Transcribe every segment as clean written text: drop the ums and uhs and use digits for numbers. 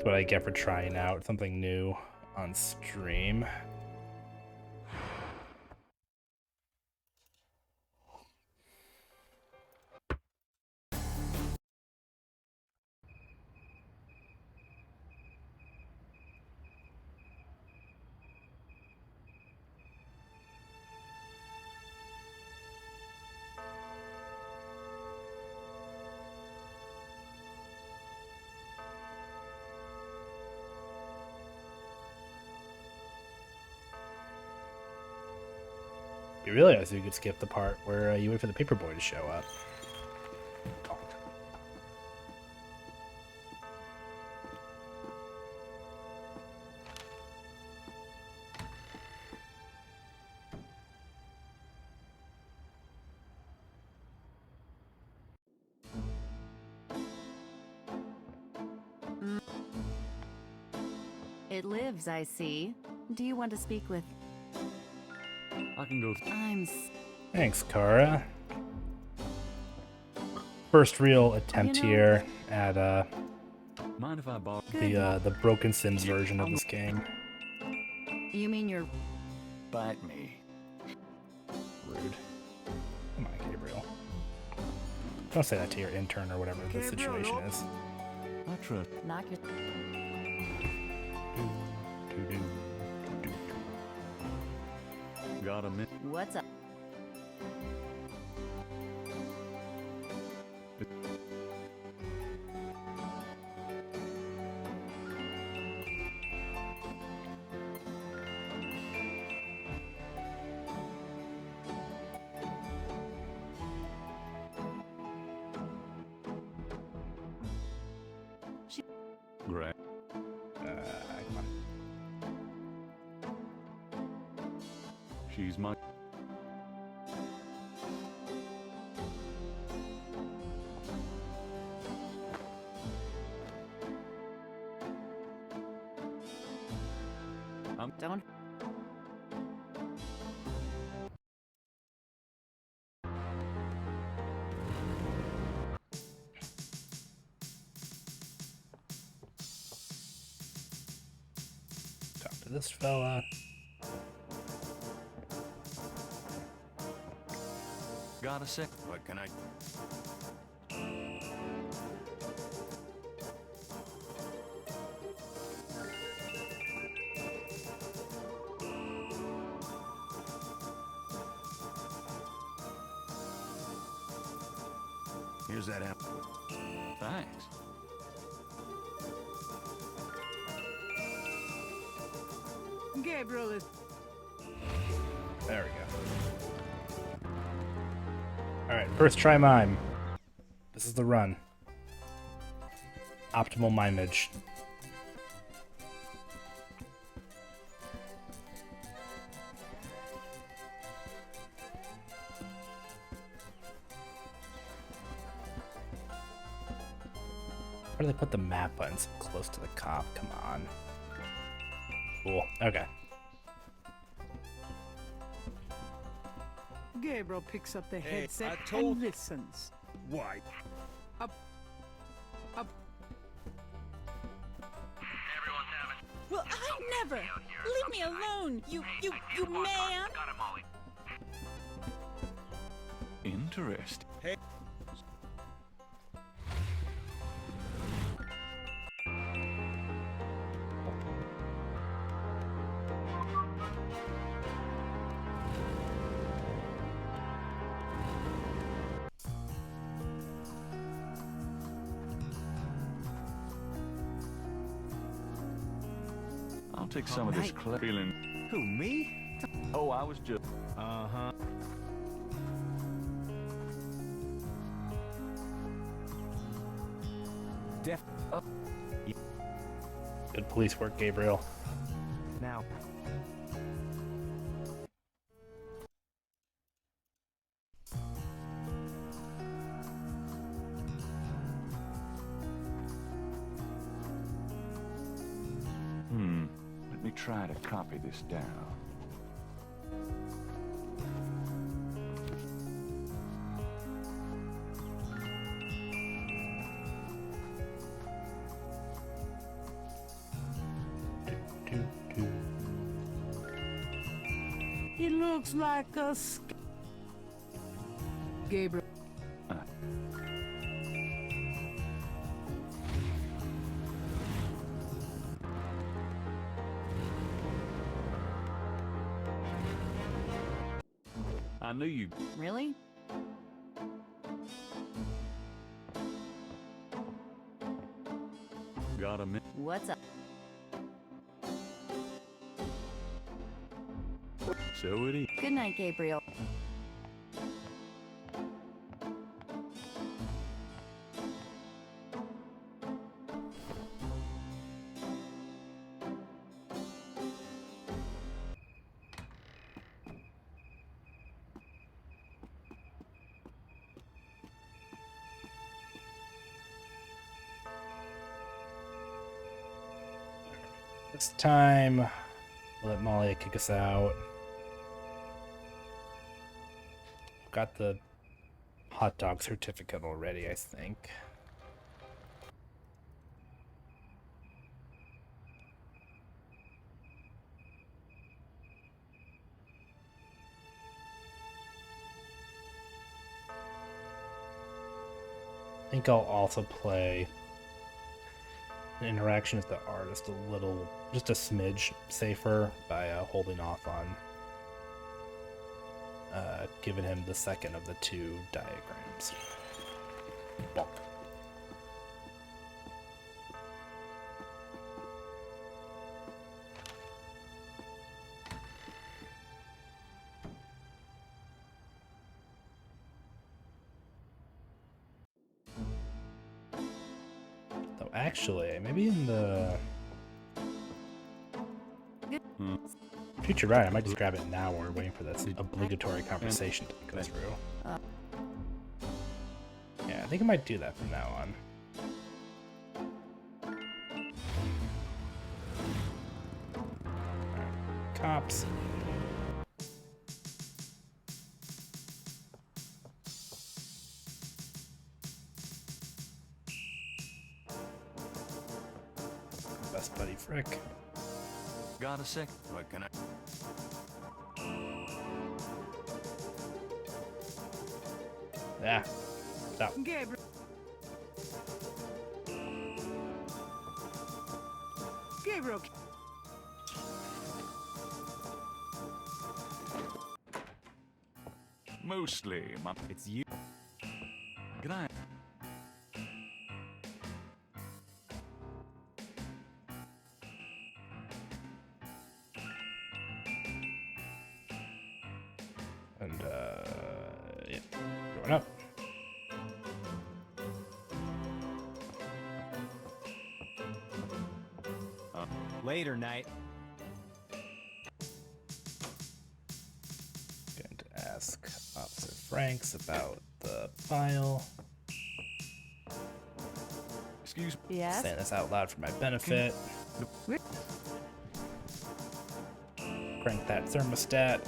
what I get for trying out something new on stream. You realize you could skip the part where you wait for the paperboy to show up. It lives, I see. Do you want to speak with... I can go. Thanks, Kara. First real attempt here at Mind if I borrow the Broken Sims version of this game. You mean you're... Bite me. Rude. Come on, Gabriel. Don't say that to your intern or whatever the situation is. I trust. Knock your... Got a minute. What's up? Great. Come on. She's my. Don't... Talk to this fella. Got a sec. What can I? Here's that app. Thanks. Gabriel is... There we go. Alright, first try mime. This is the run. Optimal mimeage. Where do they put the map button so close to the cop? Come on. Cool. Okay. Gabriel picks up the Hey, headset I told- and listens. Why? Up. Well, I never! Leave me alone, you man! Interesting. Hey. I'll take some of this feeling. Who, me? Oh, I was just. Uh-huh. Good police work, Gabriel. Now. Let me try to copy this down. Looks like a Gabriel. I knew you. Really? Got a minute. What's up? So it is. Good night, Gabriel. This time, we'll let Molly kick us out. Got the hot dog certificate already, I think. I think I'll also play an interaction with the artist a little, just a smidge safer by holding off on giving him the second of the two diagrams. Bonk. Though actually, maybe in the future, right? I might just grab it now while we're waiting for this obligatory conversation to go through. Yeah, I think I might do that from now on. Alright, cops. Best buddy Frick. Got a sec. What can I? Yeah. Stop. Gabriel. Gabriel. Mostly, It's you. Can I? And, yeah. Going up. Later, Knight. Going to ask Officer Franks about the file. Excuse me. Yes? Saying this out loud for my benefit. Crank that thermostat.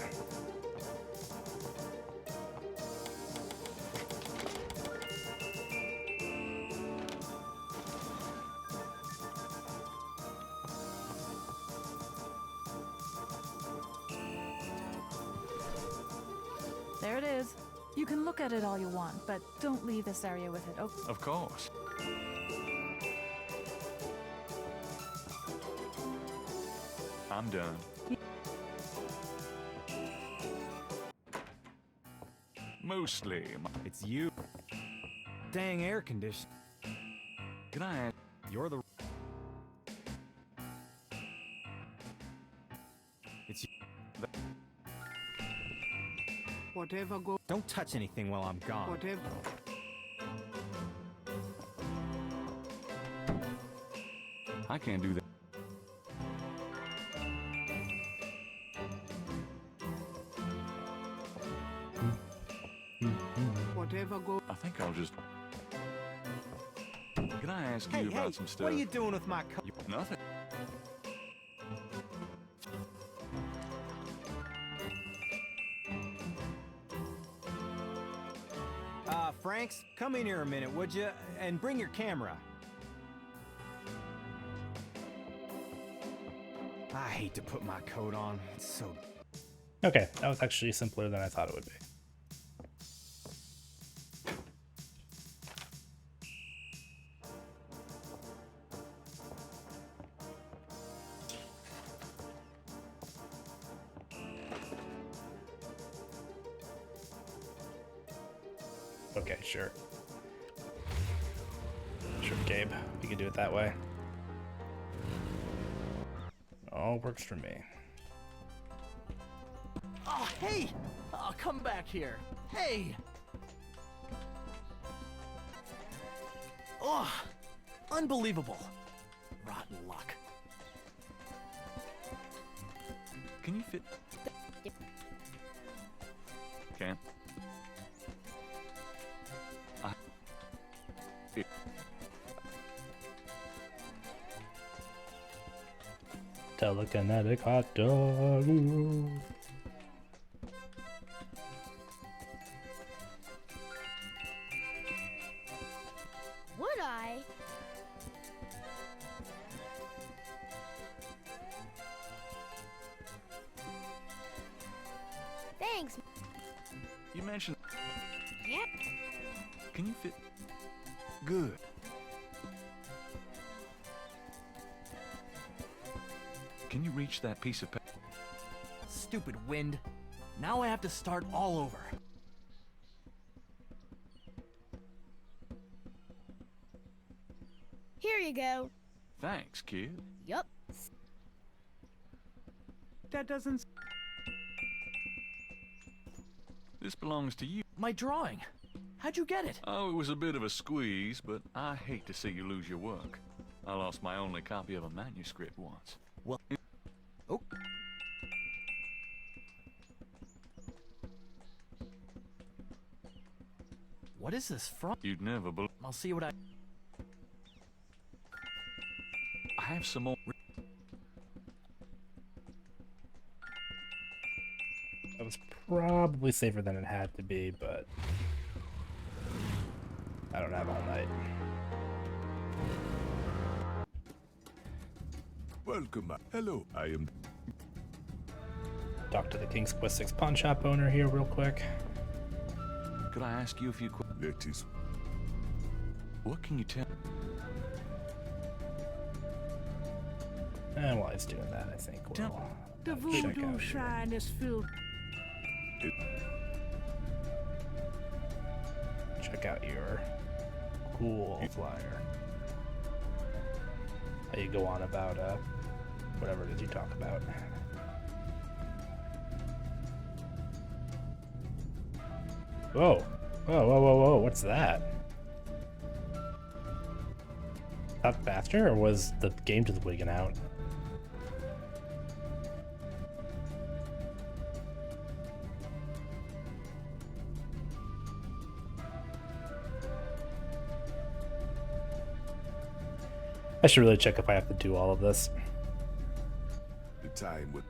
There it is. You can look at it all you want, but don't leave this area with it. Oh, Of course. I'm done. Mostly. It's you. Dang air condition. Can I ask? You're the. It's you. Whatever go. Don't touch anything while I'm gone. Whatever. I can't do that. Whatever go. I think I'll just. Can I ask Hey, you hey! about some stuff? What are you doing with my coat? Nothing. Franks, come in here a minute, would you? And bring your camera. I hate to put my coat on. It's so. Okay, that was actually simpler than I thought it would be. Okay, sure. Sure, Gabe. We can do it that way. All works for me. Oh, hey! Oh, come back here. Hey! Oh, unbelievable. Rotten luck. Can you fit? Can't. Telekinetic hot dog. Ooh. Would I? Thanks. You mentioned. Yep. Can you fit? Good. Can you reach that piece of paper? Stupid wind. Now I have to start all over. Here you go. Thanks, kid. Yup. That doesn't. This belongs to you. My drawing. How'd you get it? Oh, it was a bit of a squeeze, but I hate to see you lose your work. I lost my only copy of a manuscript once. Well, oh. What is this from? You'd never believe. I'll see what I have some more. That was probably safer than it had to be, but I don't have all night. Welcome. Hello, I am. Talk to the King's Quest 6 pawn shop owner here real quick. Could I ask you a few questions? That is. What can you tell? And while he's doing that, I think we'll The check voodoo out shrine is filled. check out your cool flyer. How you go on about whatever it is you talk about. Whoa. Whoa, whoa, whoa, whoa, what's that? That faster, or was the game just wigging out? I should really check if I have to do all of this. The time with.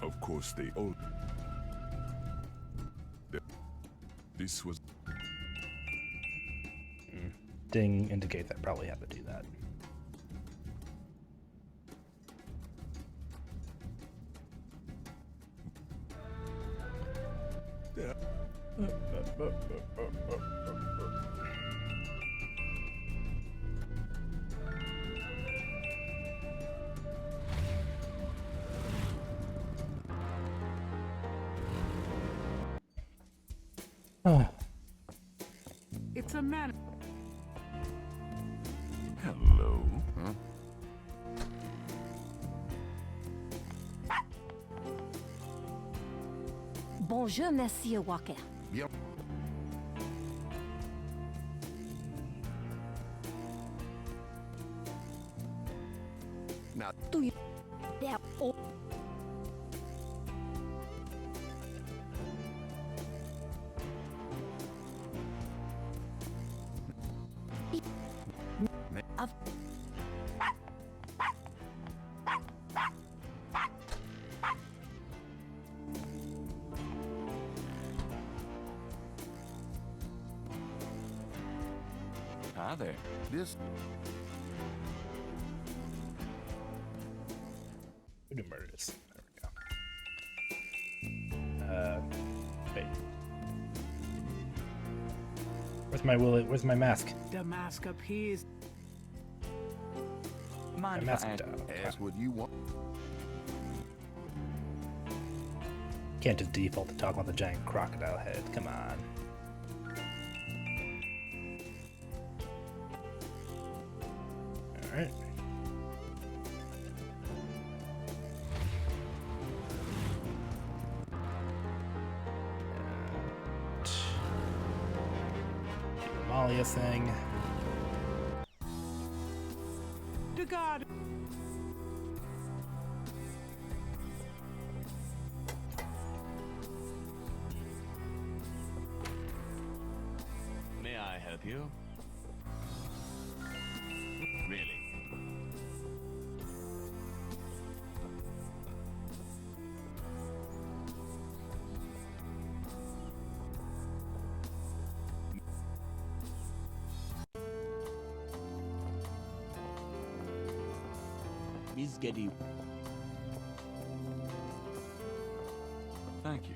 Of course, they all. This was. Ding indicates I probably have to do that. It's a man. Hello. Huh? Bonjour, Monsieur Walker. Bien. Now, Do you? There. Oh. Of. Hi there. this. Who do murders? There we go. Wait. Where's my Willie? Where's my mask? The mask appears. Mind My if mask. I ask? Ask what you want. Can't just default to talk about the giant crocodile head. Come on. All right. Amalia thing. To God. May I help you? Really? He's getting. Thank you.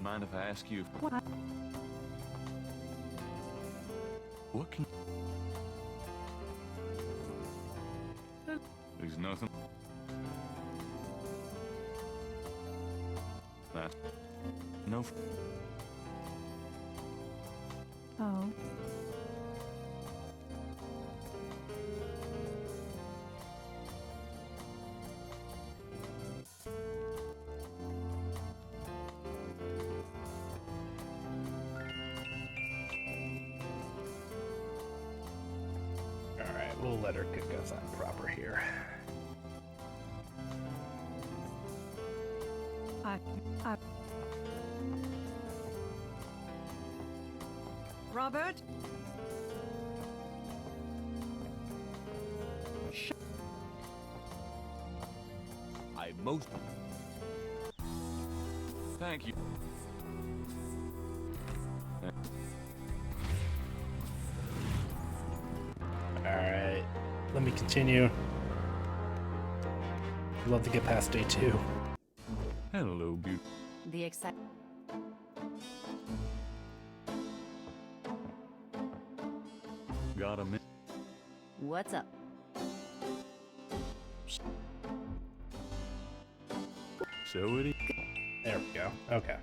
Mind if I ask you? What can? There's nothing. That. No. Oh. All right, we'll let her get us on proper here. I Robert? I most. Thank you. All right, let me continue. I'd love to get past day 2. Hello, beauty. The excite. Got a minute? What's up? So it is. There we go. Okay.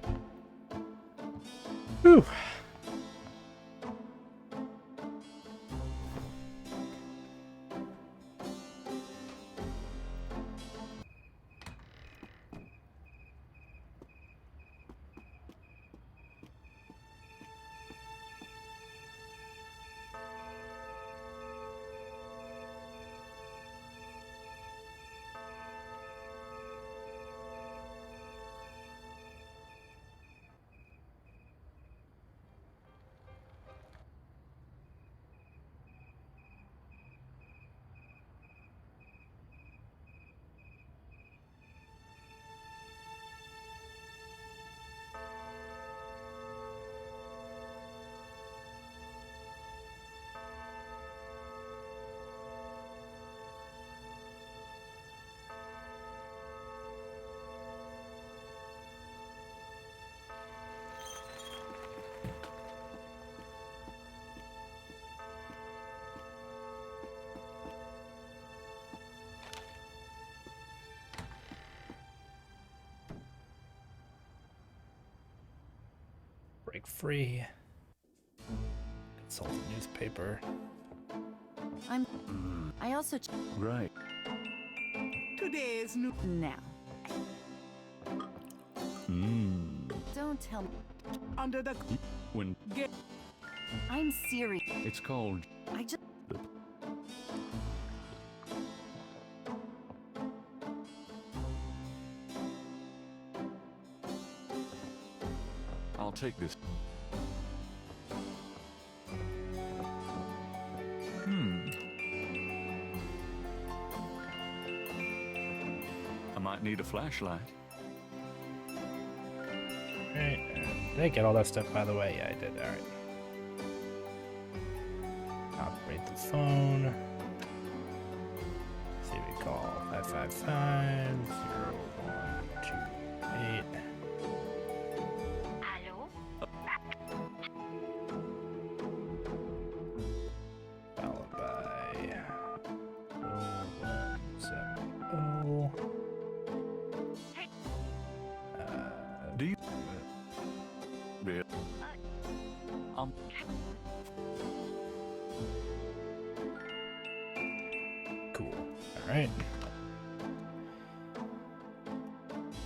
Whew. Break free. Consult the newspaper. I also Right. Today's new. now. Mmm. Don't tell me. Under the. When I'm serious. it's called. I just. I'll take this. might need a flashlight. Alright, did I get all that stuff by the way? Yeah, I did. Alright. Operate the phone. See if we call 555-0128. Followed by 0170. Do you? Bill. Cool. Alright.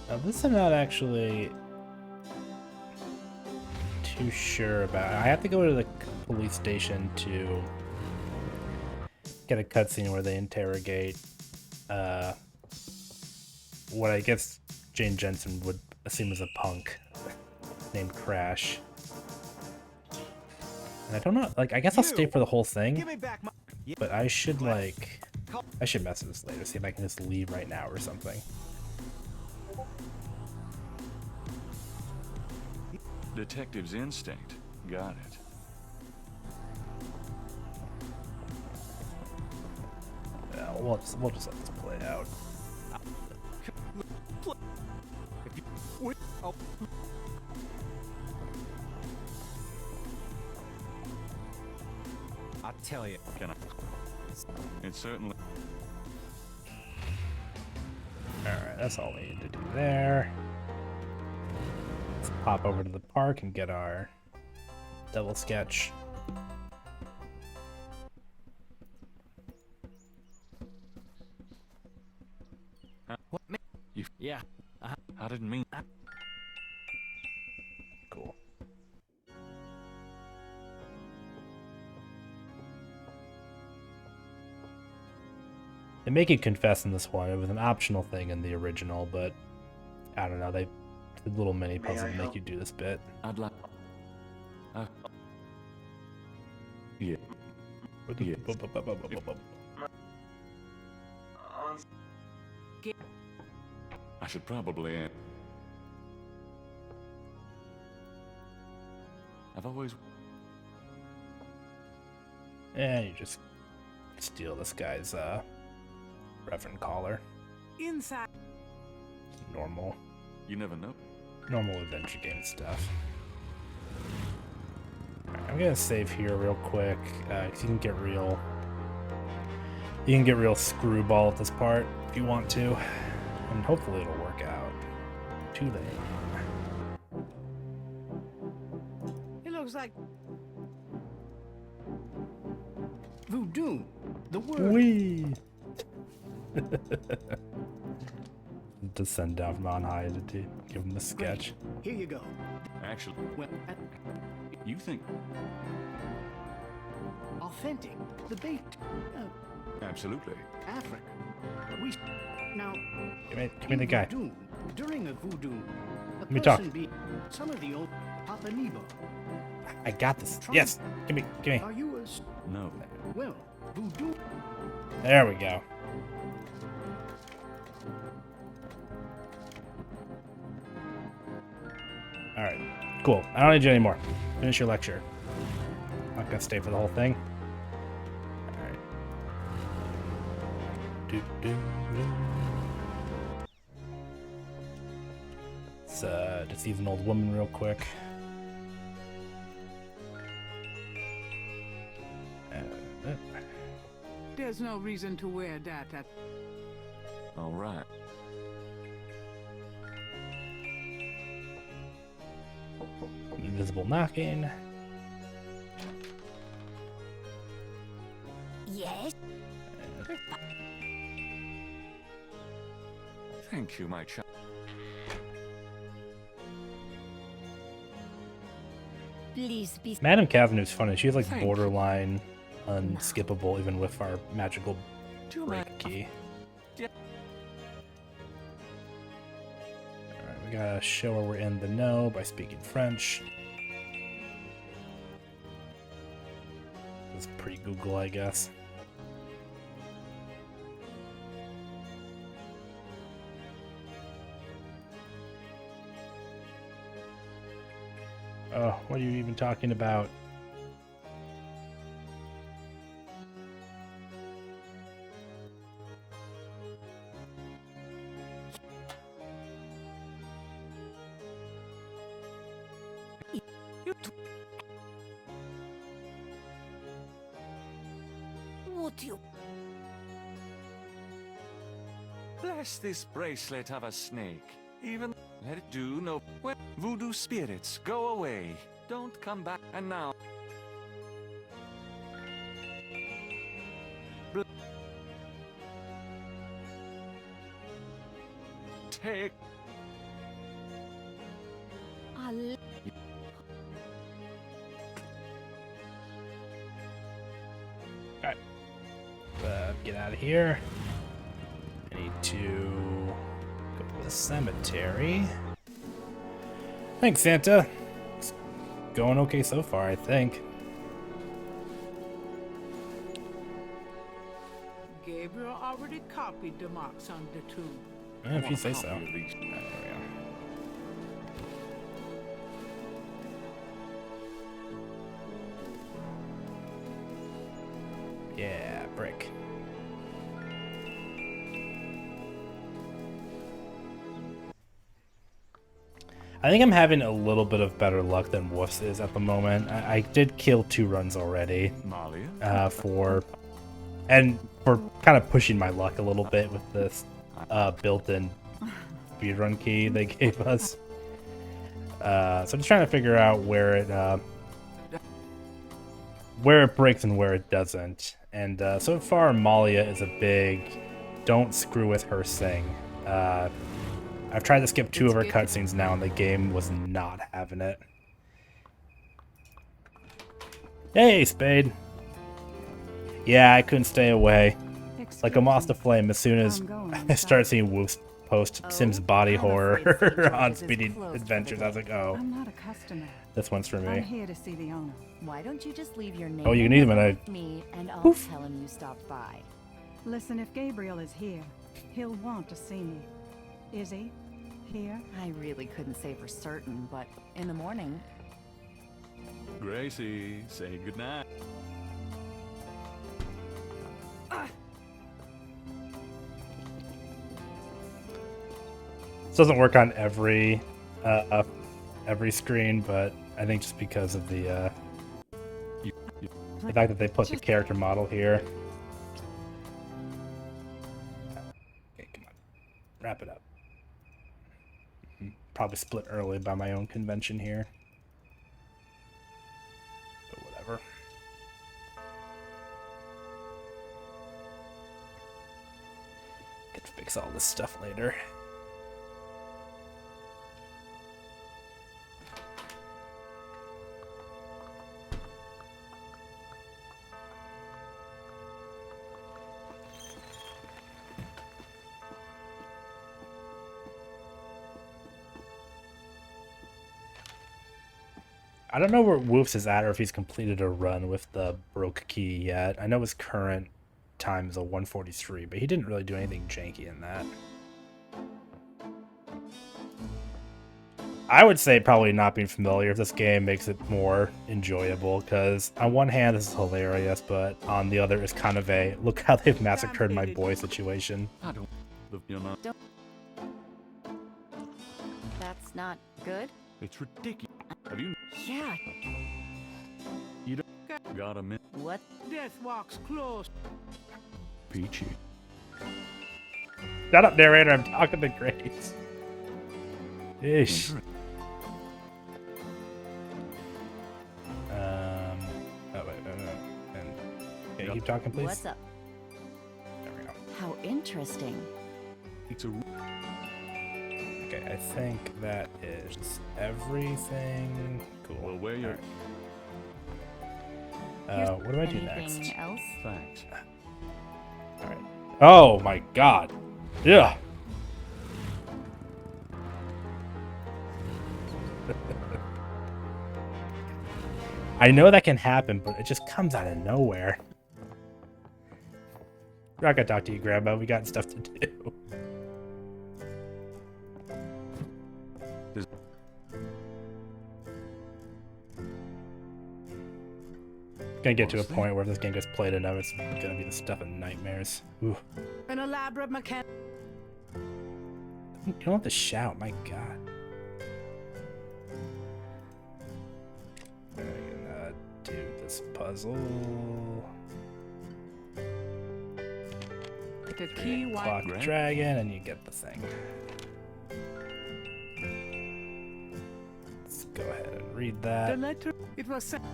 Now this I'm not actually too sure about. I have to go to the police station to get a cutscene where they interrogate what I guess Jane Jensen would assume is a punk named Crash. And I don't know, like, I guess I'll stay for the whole thing, Give me back my. but I should, like, I should mess with this later, see if I can just leave right now or something. Detective's instinct. Got it. Yeah, we'll just let this play out. Oh. I'll tell you. Can I? It certainly. Alright, that's all we need to do there. Let's pop over to the park and get our double sketch. What? You. Yeah. I didn't mean. Cool. They make you confess in this one. It was an optional thing in the original, but I don't know. They did little mini puzzles to make you do this bit. I'd like. Yeah. Yeah. I should probably. I've always. And you just steal this guy's Reverend collar. Inside. Normal You never know. adventure game stuff. Alright, I'm gonna save here real quick, 'cause you can get real screwball at this part if you want to, and hopefully it'll work out. Too late. It looks like Voodoo. The word. Whee! Descend down from on high to give him the sketch. Here you go. Actually, Well, you think. authentic. The baked. Absolutely. Africa. We now. Give me the guy. Voodoo, during a voodoo, a me talk. person be some of the old Papa Nebo. I got this. Yes, give me. Are you a No. well voodoo? There we go. All right, cool. I don't need you anymore. Finish your lecture. Not gonna stay for the whole thing. All right. Let's deceive an old woman real quick. there's no reason to wear that at All right. Invisible knocking. Yes. Thank you, my child. Please be. Madame Cavenough's funny. She's like Thank you. borderline unskippable, even with our magical Do break I- key. Yeah. Alright, we gotta show her we're in the know by speaking French. It's pre-Google, I guess. Oh, what are you even talking about? What do you... Bless this bracelet of a snake. Even let it do no. Well, voodoo spirits, go away. Don't come back. And now. Take. I'll... Get out of here. I need to go to the cemetery. Thanks, Santa. It's going okay so far, I think. Gabriel already copied the marks on the tomb. If you say so. Copy of these. There we go. Yeah, brick. I think I'm having a little bit of better luck than Woofs is at the moment. I did kill 2 runs already Malia? for kind of pushing my luck a little bit with this built-in speedrun key they gave us. So I'm just trying to figure out where it breaks and where it doesn't. And so far, Malia is a big don't screw with her thing. I've tried to skip 2 of her cutscenes now, and the game was not having it. Hey, Spade. Yeah, I couldn't stay away. Like a moth to flame as soon as I start seeing Woofs post Sims body horror on Speedy Adventures. I was like, oh, I'm not a customer. this one's for I'm me. here to see the owner. Why don't you just leave your name? Oh, you can and even, number with me, and I'll Poof. tell him you stopped by. Listen, if Gabriel is here, he'll want to see me. Is he? Here? I really couldn't say for certain, but in the morning. Gracie, say goodnight. This doesn't work on every screen, but I think just because of the fact that they put the character model here. Okay, come on, wrap it up. Probably split early by my own convention here, but whatever. Could fix all this stuff later. I don't know where Woofs is at or if he's completed a run with the broke key yet. I know his current time is a 143, but he didn't really do anything janky in that. I would say probably not being familiar with this game makes it more enjoyable, because on one hand this is hilarious, but on the other it's kind of a look how they've massacred my boy situation. I don't. You know, That's not good. it's ridiculous. Have you? Yeah. You don't got a minute, What? Death walks close. Peachy? Shut up, narrator, I'm talking to Grace. Ish. Oh wait, okay, keep talking, please. What's up? There we go. How interesting. It's a. Okay, I think that is everything. Cool. Well, where you're. What do I do Anything next? else? Thanks. All right. Oh my God. Yeah. I know that can happen, but it just comes out of nowhere. We're not gonna talk to you, Grandma. We got stuff to do. gonna get to a point where if this game gets played enough, it's gonna be the stuff of nightmares. Ooh. An elaborate mechanic. You don't have to shout, my god. I'm gonna do this puzzle. The key Clock the dragon, and you get the thing. Let's go ahead and read The that. letter. It was sent.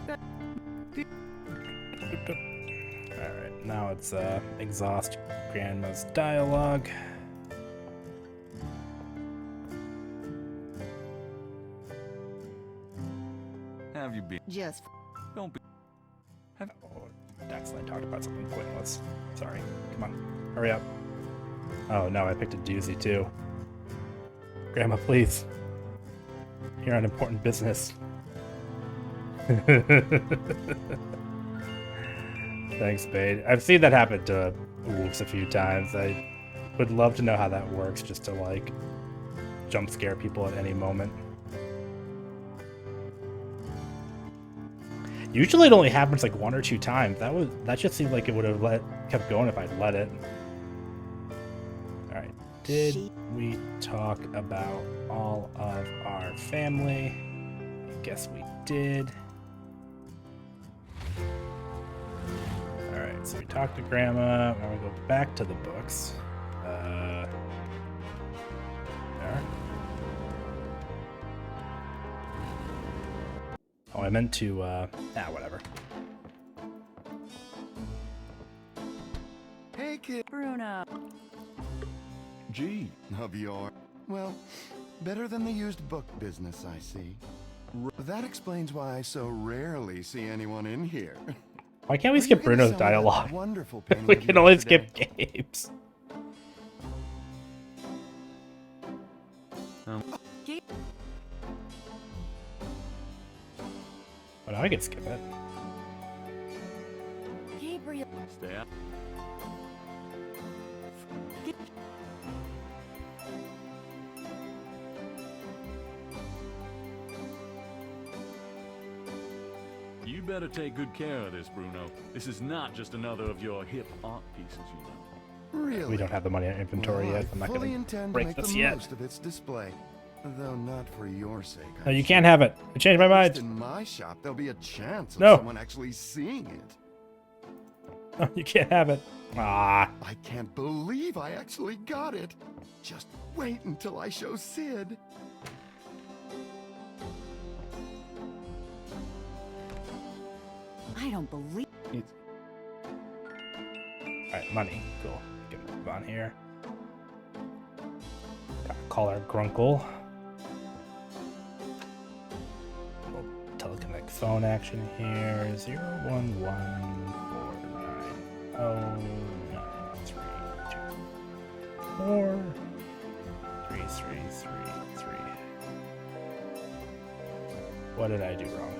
Alright, now it's exhaust grandma's dialogue. Have you been? Just Don't be. Oh, accidentally talked about something pointless. Sorry. Come on, hurry up. Oh no, I picked a doozy too. Grandma, please. You're on important business. Thanks, Spade. I've seen that happen to wolves a few times. I would love to know how that works, just to like jump scare people at any moment. Usually it only happens like 1 or 2 times. That just seemed like it would have kept going if I'd let it. Alright. Did we talk about all of our family? I guess we did. Alright, so we talked to Grandma. Now we go back to the books. There. Oh, I meant to, whatever. Hey, kid. Bruno. Gee, of your... Well, better than the used book business, I see. That explains why I so rarely see anyone in here. Why can't we skip Bruno's dialogue? Wonderful We can only skip games. But I can skip it. Gabriel. Stay up. You better take good care of this, Bruno. This is not just another of your hip art pieces, you know. Really? We don't have the money in inventory yet. I'm not fully going to intend to break make this the yet. most of its display, though not for your sake. No, you can't have it. I changed my At least mind. in my shop, there'll be a chance of No. someone actually seeing it. No, you can't have it. Ah. I can't believe I actually got it. Just wait until I show Sid. I don't believe. Alright, money. Cool. Get a move on here. Gotta call our grunkle. Little teleconnect phone action here. 011490932 3333. What did I do wrong?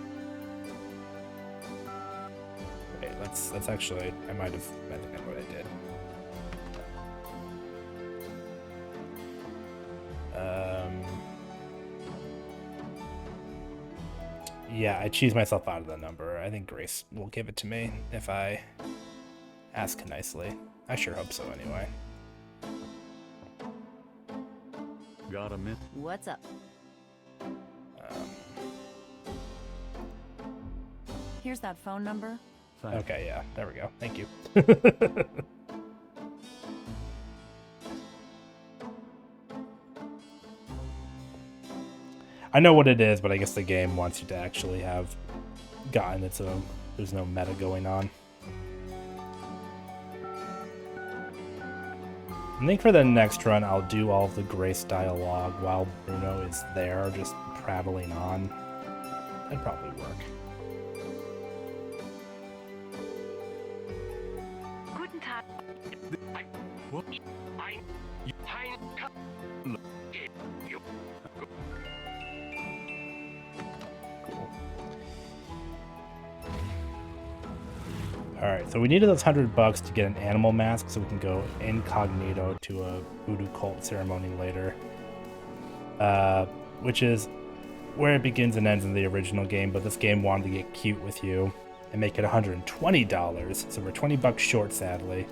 Wait, let's actually, I think I know what I did. Yeah, I cheesed myself out of the number. I think Grace will give it to me if I ask nicely. I sure hope so anyway. Got a minute? What's up? Here's that phone number. Okay, yeah, there we go. Thank you. I know what it is, but I guess the game wants you to actually have gotten it, so there's no meta going on. I think for the next run, I'll do all of the Grace dialogue while Bruno is there, just prattling on. That'd probably work. Alright, so we needed those $100 to get an animal mask so we can go incognito to a voodoo cult ceremony later. Which is where it begins and ends in the original game, but this game wanted to get cute with you. and make it $120, so we're 20 bucks short, sadly.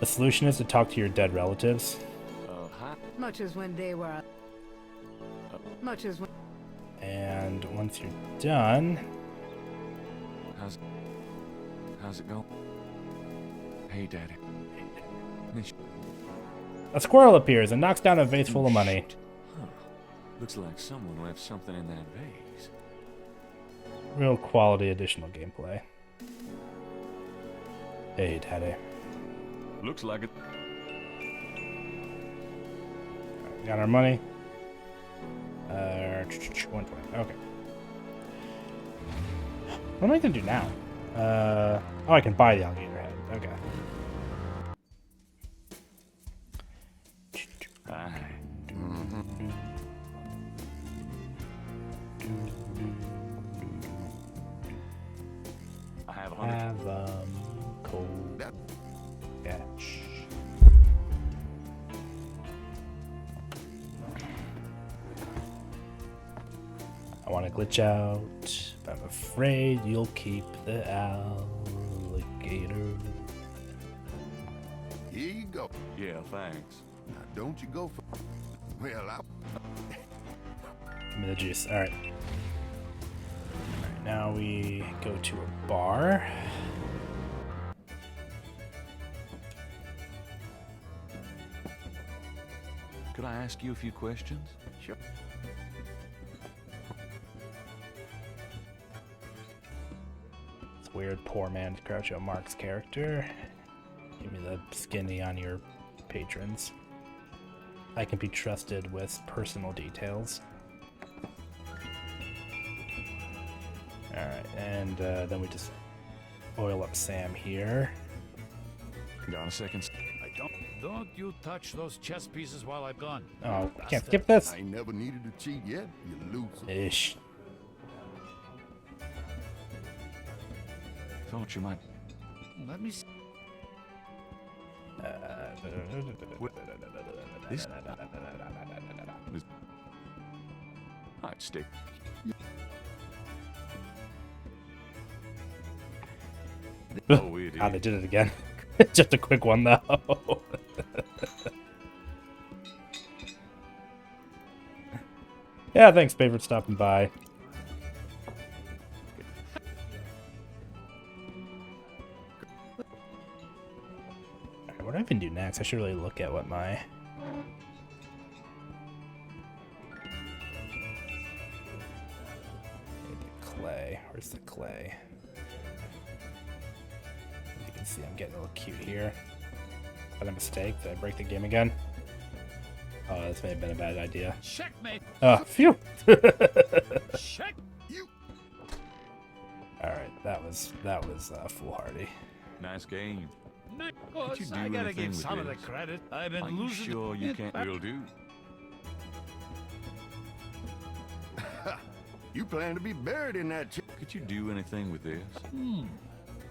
The solution is to talk to your dead relatives. Much as when they were. Much as when. And once you're done... How's it going? Hey, Daddy. A squirrel appears and knocks down a vase full of money. Huh. Looks like someone left something in that vase. Real quality additional gameplay. Hey, Daddy. Looks like it. We got our money. 120. Okay. What am I gonna do now? Oh, I can buy the alligator head. Okay. I have cold catch. I want to glitch out, but I'm afraid you'll keep the alligator. Here you go. Yeah, thanks. Now don't you go for... Well, Give me the juice. Alright. Alright, now we go to a bar. Could I ask you a few questions? Sure. It's weird, poor man's Groucho Marx character. Give me the skinny on your patrons. I can be trusted with personal details. Alright, and then we just oil up Sam here. Got a second? Don't you touch those chess pieces while I'm gone. Oh, I can't skip this. I ain't never needed to cheat yet, you loser. Ish. Thought you might. Let me see. This. I'd stick. Oh, it Ah, is. they did it again. Just a quick one, though. Yeah, thanks, babe, for stopping by. Alright, what do I even do next? I should really look at what my... The clay. Where's the clay? You can see I'm getting a little cute here. Is that a mistake? Did I break the game again? Oh, this may have been a bad idea. Checkmate. Oh, phew! Check you. Alright, that was foolhardy. Nice game. Of course, I gotta give some of the credit. I've been Are you losing. sure you can't? Will do. You plan to be buried in that Could you do anything with this?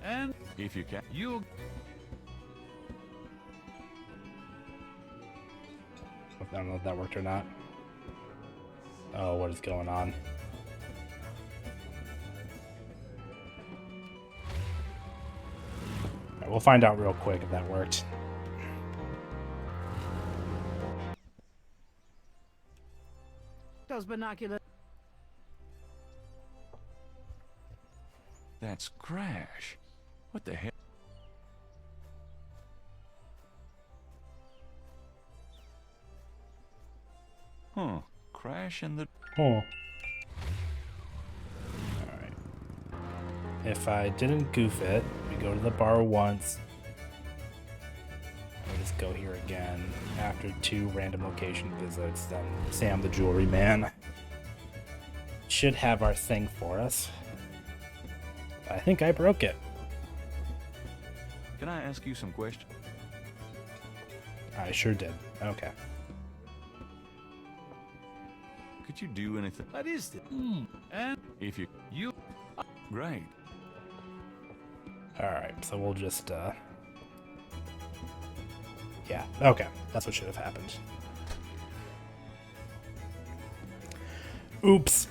And If you can. you. I don't know if that worked or not. Oh, what is going on? Alright, we'll find out real quick if that worked. Those binoculars. That's Crash. What the heck? Huh. Crash and the... Oh. Alright. If I didn't goof it, we go to the bar once. We just go here again. After 2 random location visits, then Sam the Jewelry Man should have our thing for us. I think I broke it. Can I ask you some questions? I sure did. Okay. Could you do anything? What is it? And If you... you. Great. Alright, so we'll just, yeah, okay. That's what should have happened. Oops.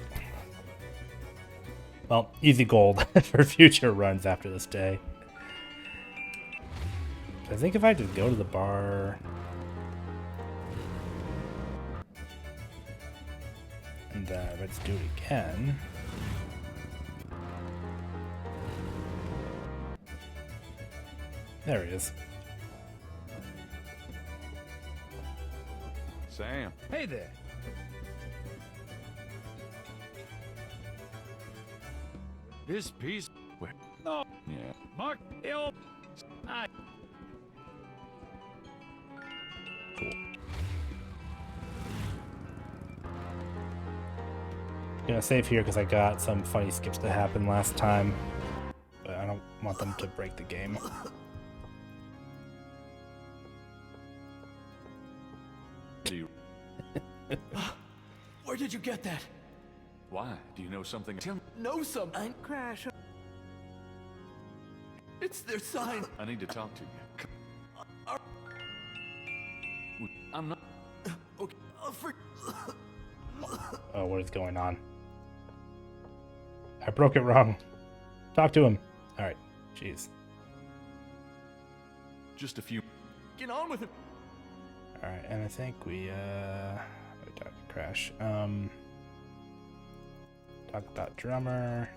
Well, easy gold for future runs after this day. I think if I just go to the bar... And let's do it again. There he is. Sam. Hey there. This piece. Where? No. Yeah. Mark. I. Cool. Gonna save here because I got some funny skips that happened last time, but I don't want them to break the game. Where did you get that? Why? Do you know something? Tell me. Know something? Crash. It's their sign. I need to talk to you. I'm not. Okay. Oh, what is going on? I broke it wrong. Talk to him. Alright. Jeez. Just a few. Get on with it. Alright, and I think we talk to Crash. Talk about drummer.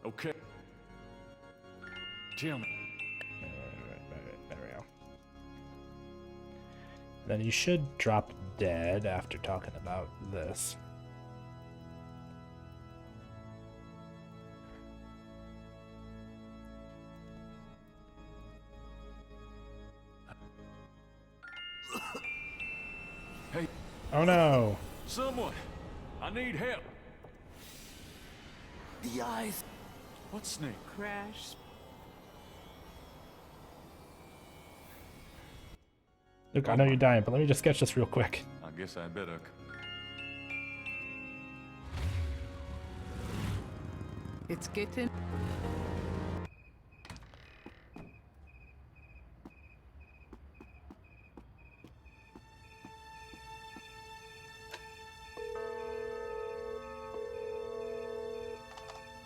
Okay. Tell me. There we go. Then you should drop dead after talking about this. Hey. Oh no. Someone. I need help. The eyes. What snake? Crash. Look, I know you're dying, but let me just sketch this real quick. I guess I better. It's getting...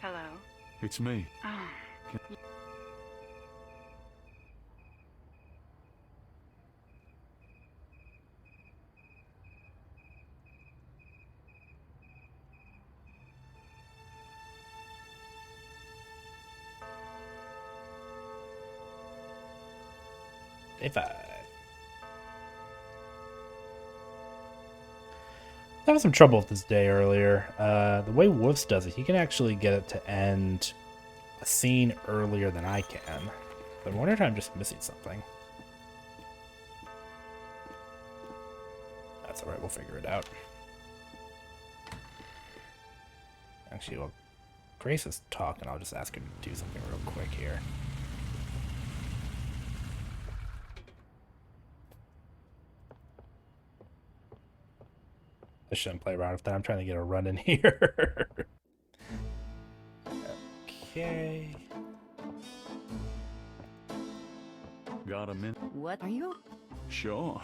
Hello. It's me. Oh. Day 5. I had some trouble with this day earlier. The way Wolf's does it, he can actually get it to end a scene earlier than I can. But I wonder if I'm just missing something. That's alright, we'll figure it out. Actually, while Grace is talking, I'll just ask her to do something real quick here. I shouldn't play around with that. I'm trying to get a run in here. Okay. Got a minute? What are you? Sure.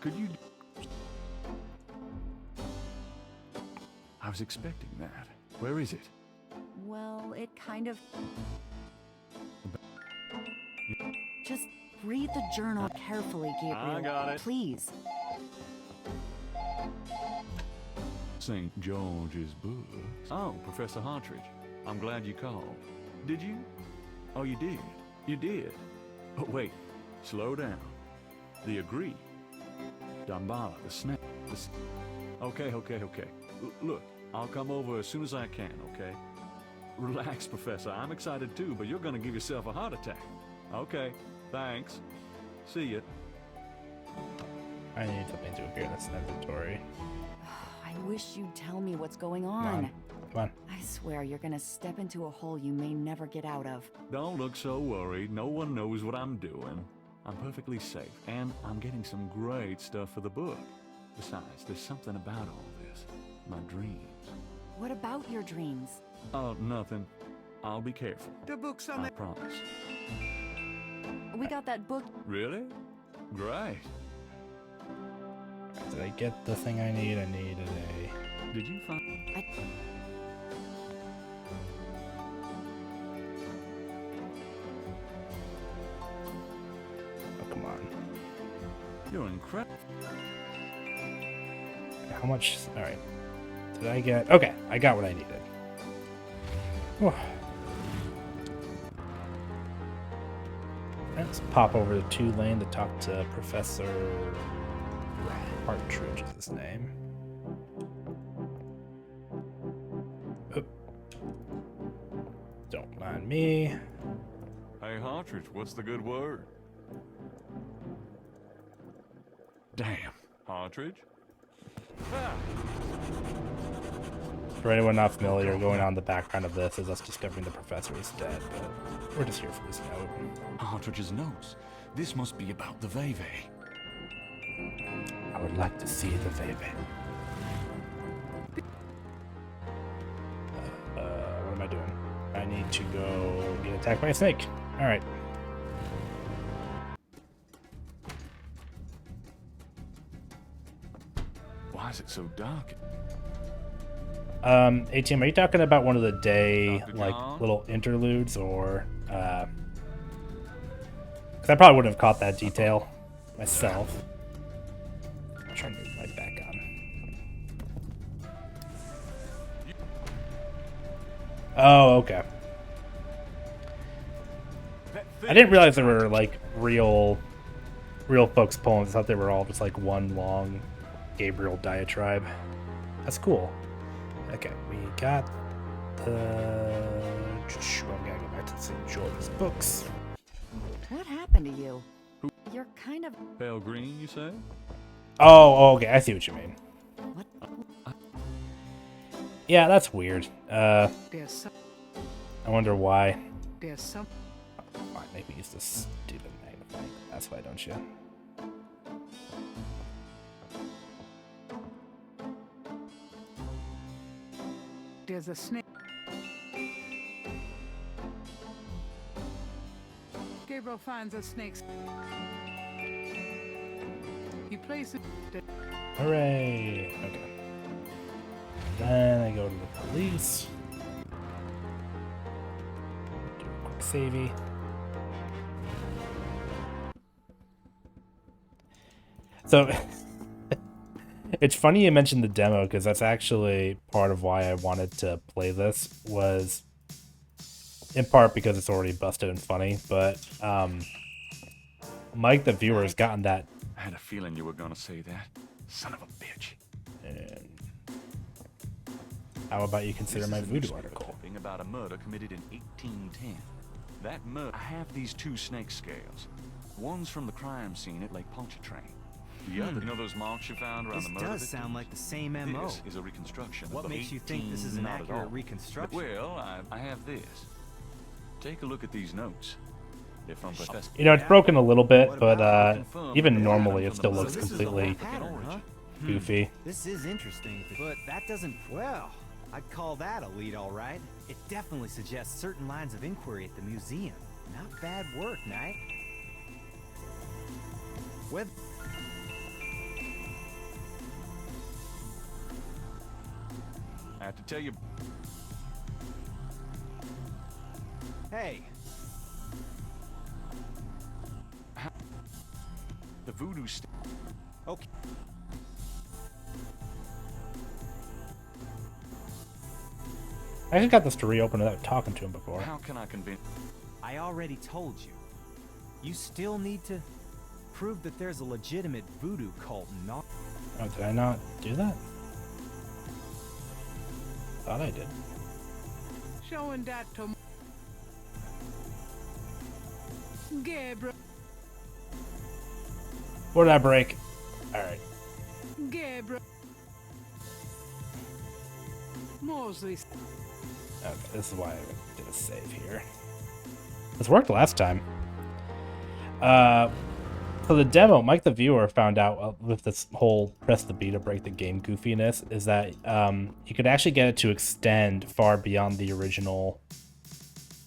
Could you... I was expecting that. Where is it? Well, it kind of... Just read the journal carefully, Gabriel. I got it. Please. St. George's book. Oh, Professor Hartridge. I'm glad you called. Did you? Oh, you did. You did. Oh, wait. Slow down. The agree. Dambala, the snake. Okay. Look, I'll come over as soon as I can, okay? Relax, Professor. I'm excited too, but you're gonna give yourself a heart attack. Okay, thanks. See ya. I need something to appear in this inventory. I wish you'd tell me what's going Come on. on. Come on. I swear you're gonna step into a hole you may never get out of. Don't look so worried. No one knows what I'm doing. I'm perfectly safe, and I'm getting some great stuff for the book. Besides, there's something about all this. My dreams. What about your dreams? Oh, nothing. I'll be careful. The book's on I the... promise. We got that book. Really? Great. Did I get the thing I need? I needed a... Did you find... Oh, come on. You're incredible. How much? Alright. Did I get... Okay, I got what I needed. Whew. Let's pop over to 2 Lane to talk to Professor Partridge is his name. Oop. Don't mind me. Hey, Partridge, what's the good word? Damn. Partridge? For anyone not familiar, going on in the background of this is us discovering the professor is dead, but we're just here for this note. Partridge's notes. This must be about the Veve. I would like to see the Veve. What am I doing? I need to go get attacked by a snake. Alright. Why is it so dark? ATM, are you talking about one of the day, Dr. like, John? little interludes, or, 'cause I probably wouldn't have caught that detail myself. I'm trying to move my back on. Oh, okay. I didn't realize there were, like, real folks' poems. I thought they were all just, like, one long Gabriel diatribe. That's cool. Okay, we got the... Well, we gotta go back to St. George's books. What happened to you? You're kind of... Pale green, you say? Oh, okay, I see what you mean. What? Yeah, that's weird. There's some. I wonder why. There's some. Fine, make me use this stupid magnifying. That's why, don't you? There's a snake. Gabriel finds a snake. He places it. Hooray! Okay. Then I go to the police. Do a quick savey. So, it's funny you mentioned the demo, because that's actually part of why I wanted to play this, was in part because it's already busted and funny, but Mike the viewer has gotten that. I had a feeling you were gonna say that. Son of a bitch. And how about you consider my voodoo article? Clipping about a murder committed in 1810. That murder. I have these 2 snake scales. One's from the crime scene at Lake Pontchartrain. The other, you know those marks you found around This the murder does victims? sound like the same MO. This is a reconstruction. What of makes you think this is an 18 not at accurate all. reconstruction? Well, I have this. Take a look at these notes. They're from Professor. You know, it's broken a little bit, but Confirm even they normally happened it from still the looks murder. This is the completely pattern, huh? goofy. This is interesting, but that doesn't... Well, I'd call that a lead, all right. It definitely suggests certain lines of inquiry at the museum. Not bad work, Knight. With... I have to tell you. Hey, The voodoo okay. I just got this to reopen without talking to him before. How can I convince? I already told you. You still need to prove that there's a legitimate voodoo cult not... Oh, did I not do that? Thought I did. Showing that to Gabriel. What did I break? Alright. Gabriel. Mosley. Okay, this is why I did a save here. This worked last time. So the demo, Mike the viewer found out with this whole press the B to break the game goofiness is that you could actually get it to extend far beyond the original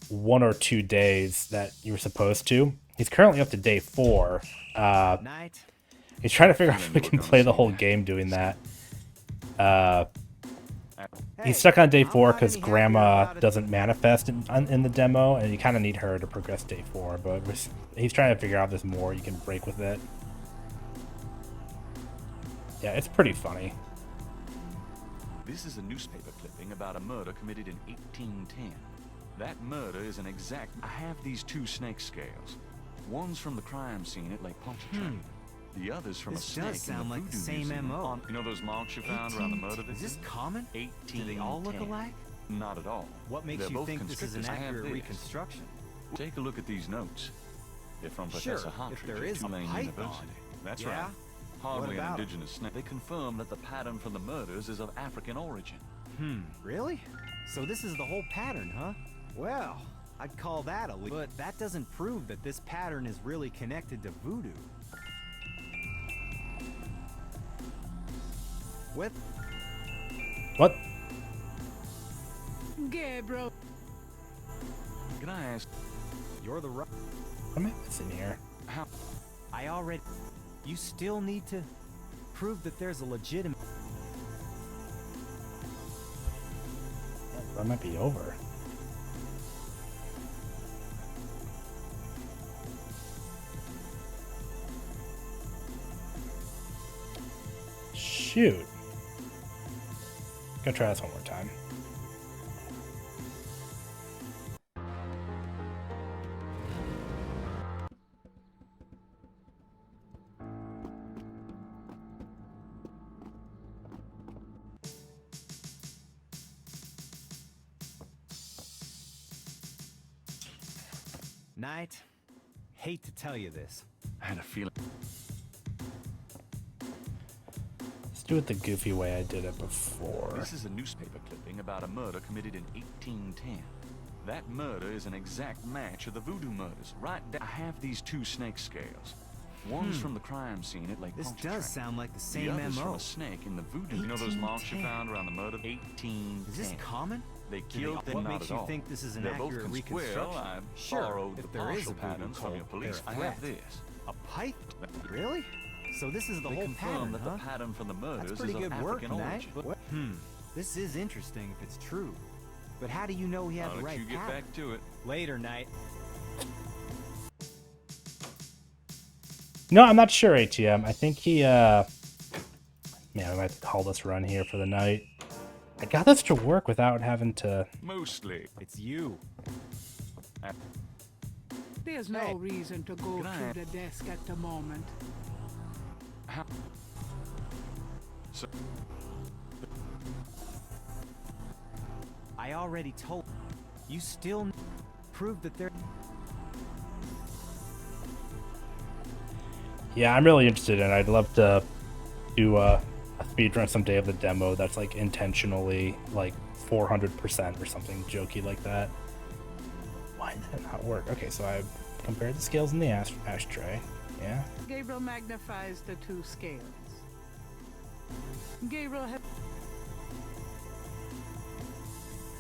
1 or 2 days that you were supposed to. He's currently up to day 4. Night. He's trying to figure out if we can play the whole game doing that. He's stuck on day 4 because Grandma doesn't manifest in the demo, and you kind of need her to progress day 4. But he's trying to figure out if there's more you can break with it. Yeah, it's pretty funny. This is a newspaper clipping about a murder committed in 1810. That murder is an exact... I have these 2 snake scales. One's from the crime scene at Lake Pontchartrain. The other's from a snake does sound in the like Voodoo the same Museum. MO. You know those marks you found around the murder? Is this common? 18. Do they all look alike? Not at all. What makes They're you both think this is an constrictors. I have accurate this. reconstruction? Take a look at these notes. They're from Sure, Professor if Hartridge there at is a Tulane python. University. That's Yeah? right. Hardly an about 'em? indigenous snake. They confirm that the pattern for the murders is of African origin. Really? So this is the whole pattern, huh? Well, I'd call that a lead. But that doesn't prove that this pattern is really connected to voodoo. What? What? Gabriel. Can I ask? You're the right. What am I missing here? How? I already... You still need to prove that there's a legitimate... That might be over. Shoot. Gonna try this one more time. Knight, hate to tell you this. I had a feeling. Let's do it the goofy way I did it before. This is a newspaper clipping about a murder committed in 1810. That murder is an exact match of the voodoo murders. Right down. I have these 2 snake scales. One's from the crime scene at Lake This Pontchartrain. does sound like the The same other's from MO. a snake in the voodoo. You know those marks you 1810. found around the murder? 1810. Is this common? They Do they- killed them what not makes at you all. think this is an They're both accurate reconstruction. reconstruction? I Sure, borrowed if the there is partial a voodoo patterns from your cult, police. I they're a have threat. this. A pipe? Really? So this is the They whole confirm pattern, that huh? the pattern from the murders That's pretty is of good work, African Knight. origin. This is interesting if it's true. But how do you know he had I'll the let right you get pattern? back to it. Later, Knight. No, I'm not sure, ATM. I think he, man, I might call this run here for the night. I got this to work without having to... Mostly. It's you. There's no reason to go Can I- to the desk at the moment. How? So, I already told you. Still prove that there... Yeah, I'm really interested in it. I'd love to do a speedrun someday of the demo that's like intentionally like 400% or something jokey like that. Why did it not work? Okay, so I compared the scales in the ashtray. Yeah. Gabriel magnifies the 2 scales. Gabriel has...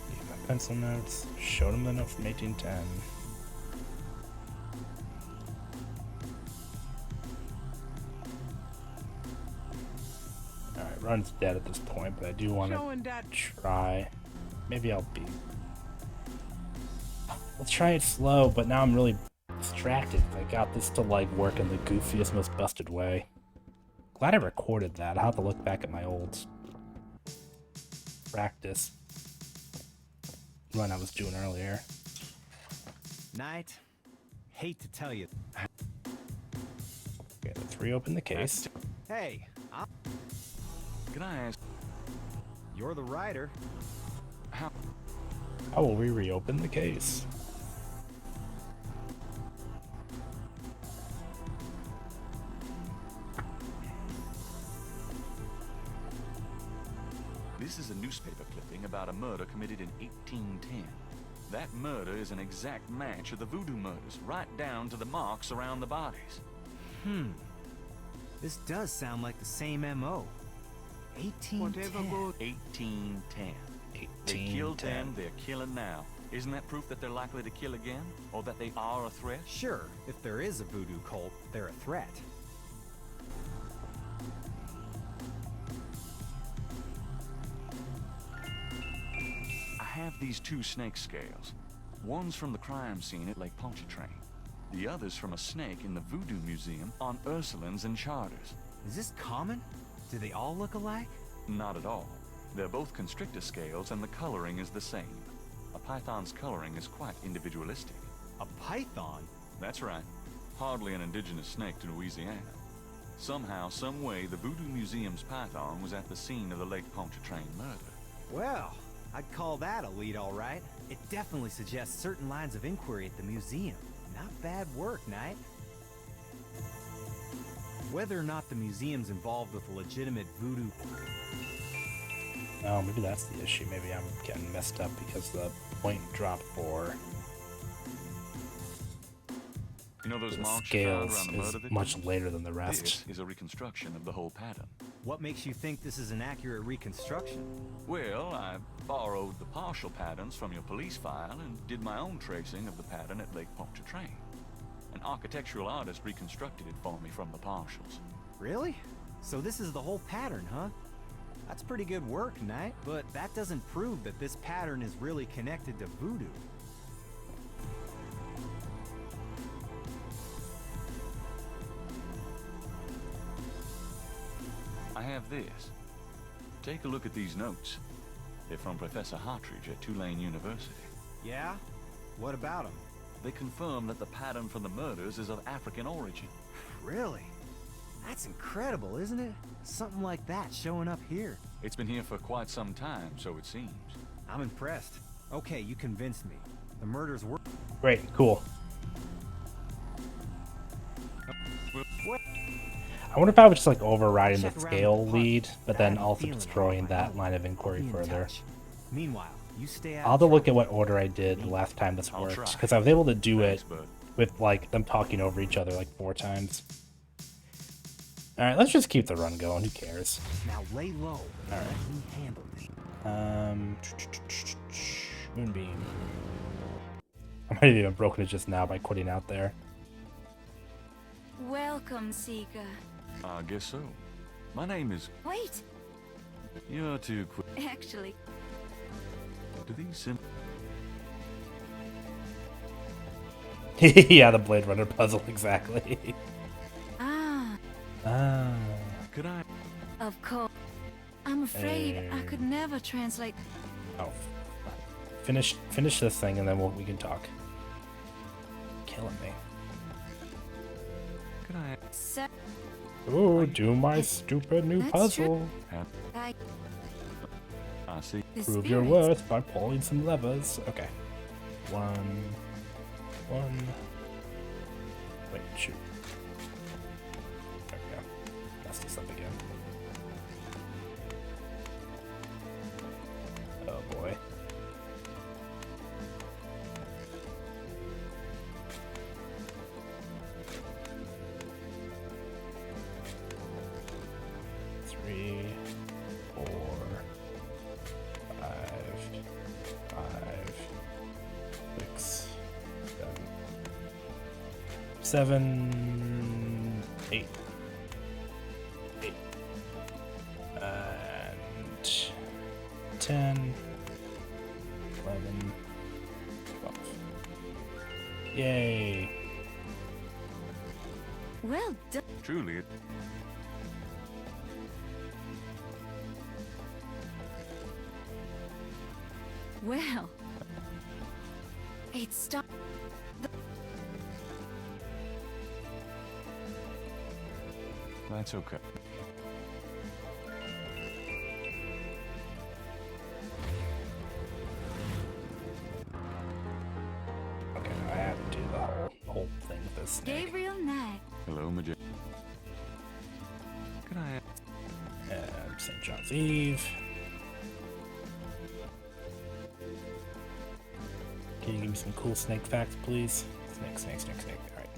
Gave my pencil notes. Showed him the note from 1810. Alright, run's dead at this point, but I do want showing to that try. Maybe I'll be... Let's try it slow, but now I'm really distracted. I got this to like work in the goofiest, most busted way. Glad I recorded that. I'll have to look back at my old practice run I was doing earlier. Knight, hate to tell you. Okay, let's reopen the case. Hey, can I ask? you're the writer. How? How will we reopen the case? This is a newspaper clipping about a murder committed in 1810. That murder is an exact match of the voodoo murders, right down to the marks around the bodies. This does sound like the same MO. 1810. whatever goes... 1810. They killed them, they're killing now. Isn't that proof that they're likely to kill again? Or that they are a threat? Sure, if there is a voodoo cult, they're a threat. I have these 2 snake scales. One's from the crime scene at Lake Pontchartrain. The other's from a snake in the Voodoo Museum on Ursulines and Charters. Is this common? Do they all look alike? Not at all. They're both constrictor scales and the coloring is the same. A python's coloring is quite individualistic. A python? That's right. Hardly an indigenous snake to Louisiana. Somehow, some way, the Voodoo Museum's python was at the scene of the Lake Pontchartrain murder. Well, I'd call that a lead, all right. It definitely suggests certain lines of inquiry at the museum. Not bad work, Knight. Whether or not the museum's involved with a legitimate voodoo... Oh, maybe that's the issue. Maybe I'm getting messed up because the point dropped for You know those the marks you found scales around the is murder victim? much later than the rest. This is a reconstruction of the whole pattern. What makes you think this is an accurate reconstruction? Well, I borrowed the partial patterns from your police file and did my own tracing of the pattern at Lake Pontchartrain. An architectural artist reconstructed it for me from the partials. Really? So this is the whole pattern, huh? That's pretty good work, Knight. But that doesn't prove that this pattern is really connected to voodoo. I have this. Take a look at these notes. They're from Professor Hartridge at Tulane University. Yeah? What about them? They confirm that the pattern from the murders is of African origin. Really? That's incredible, isn't it? Something like that showing up here. It's been here for quite some time, so it seems. I'm impressed. Okay, you convinced me. The murders were... Great, cool. What? I wonder if I was just like overriding the scale lead, but then also destroying that line of inquiry further. Meanwhile, you stay out. I'll have to look at what order I did the last time this worked, because I was able to do it with like them talking over each other like 4 times. Alright, let's just keep the run going, who cares? Now lay low. Alright. Moonbeam. I might have even broken it just now by quitting out there. Welcome, Seeker. I guess so. My name is... Wait, You're too quick. actually, Do these sim... Yeah, the Blade Runner puzzle, exactly. Could I... of course. I'm afraid I could never translate. Oh. Finish this thing and then we can talk. Killing me. Could I... Se- Ooh, do my stupid new That's puzzle. I see. the Prove your spirits. worth by pulling some levers. Okay. One. Wait, shoot. There we go. Messed this up again. Oh boy. Three, 4, 5, 6, 7, 8. And 10, 11, 12. Yay. Well done. Truly, it... Well, it's stop. That's okay. Okay, I have to do the whole thing with this snake. Gabriel Knight. Hello, Major. Could I... St. John's Eve. Can you give me some cool snake facts, please? Snake. Alright.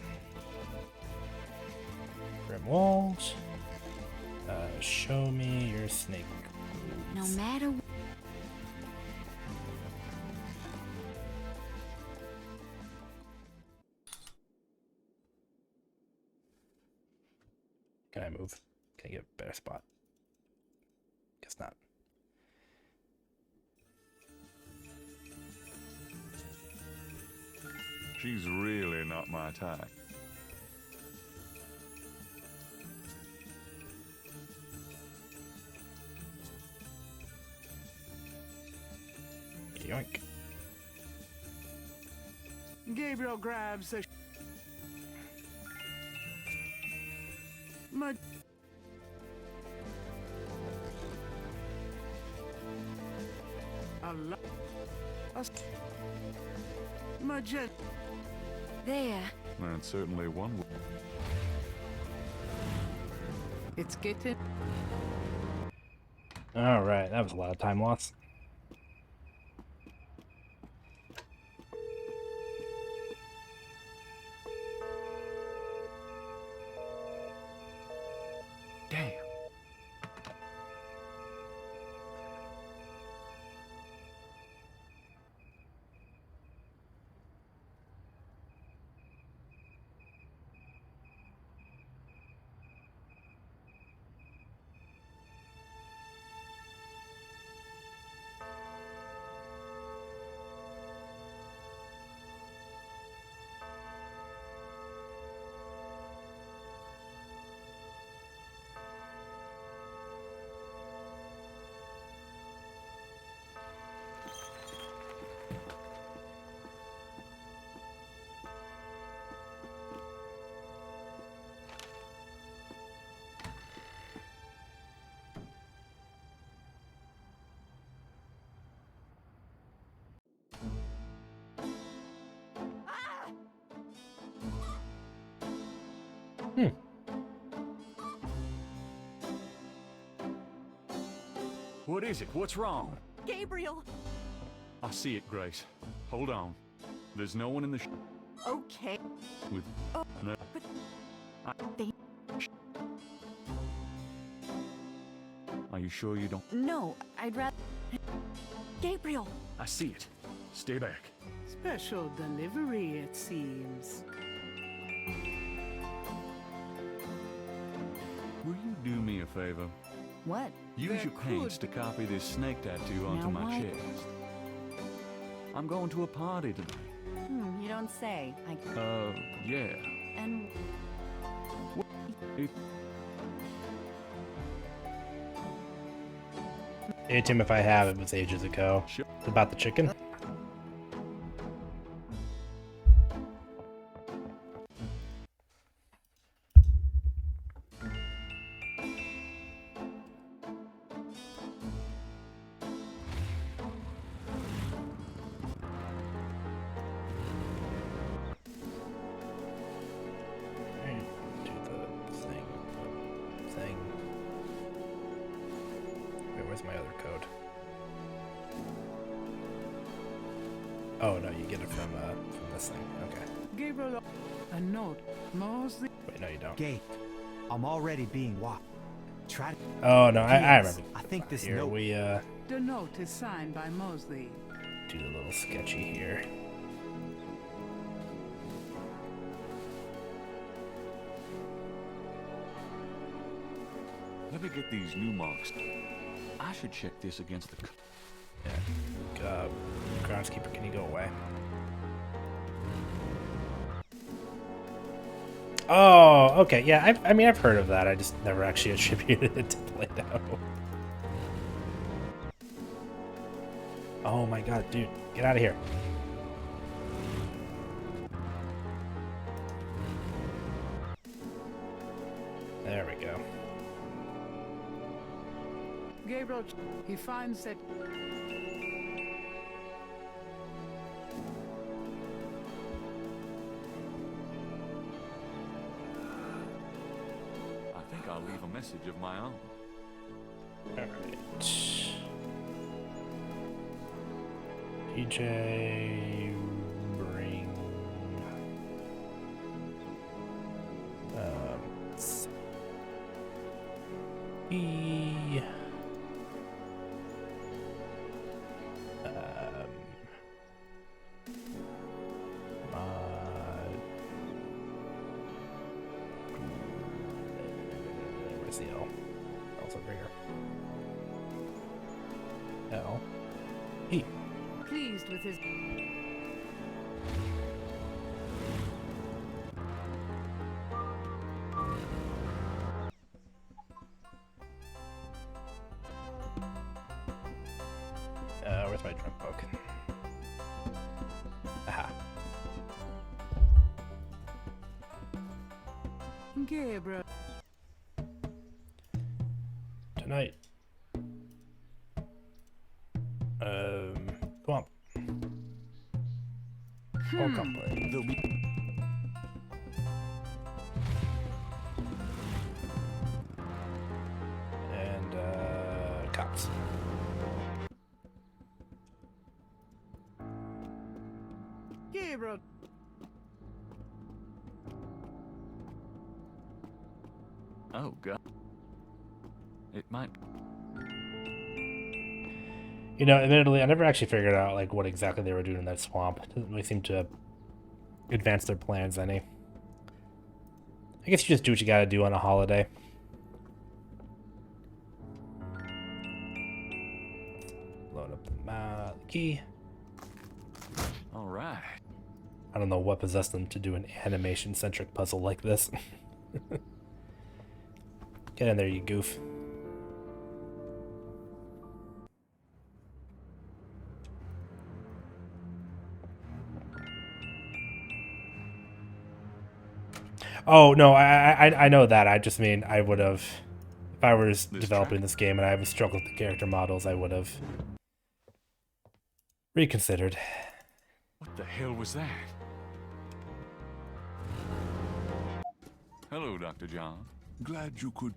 Grimwald. Show me your snake No moves. matter. Can I move? Can I get a better spot? Guess not. She's really not my type. Yoink. Gabriel grabs a Magenta. There. That's certainly one way. It's getting. All right, that was a lot of time loss. Damn. What is it? What's wrong? Gabriel! I see it, Grace. Hold on. There's no one in the Okay. with no. But Are you sure you don't? no, I'd rather... Gabriel! I see it. Stay back. Special delivery, it seems. Will you do me a favor? What? Use There your paints could- to copy this snake tattoo onto Now my why- chest. I'm going to a party tonight. You don't say. Yeah. And... It, Hey Tim, if I have, it was ages ago. Sure. It's about the chicken. Do the thing. Wait, where's my other code? Oh no, you get it from this thing. Okay. Gabriel, a note. Mosley. Wait, no, you don't. Gate, I'm already being watched. Try to. Oh no, I Please, remember. I think this Here note. we The note is signed by Mosley. do the little sketchy here. let me get these new marks. I should check this against the. Yeah. Groundskeeper, can you go away? Oh, okay. Yeah, I mean, I've heard of that. I just never actually attributed it to Play-Doh. Oh my god, dude. Get out of here. There we go. Gabriel, he finds that. I think I'll leave a message of my own. Alright. PJ, bring. E. Where's Where's the L? L's over here. L. E. Pleased with his... Where's my drum book? Aha. Gabriel. Tonight. Swamp. Or complain. There'll be... And, cops. Gabriel. Oh, God. It might... You know, admittedly, I never actually figured out, like, what exactly they were doing in that swamp. It doesn't really seem to advance their plans any. I guess you just do what you gotta do on a holiday. Load up the key. All right. I don't know what possessed them to do an animation-centric puzzle like this. Get in there, you goof. Oh, no, I know that. I just mean I would have... If I was developing this game and I was struggled with the character models, I would have reconsidered. What the hell was that? Hello, Dr. John. Glad you could.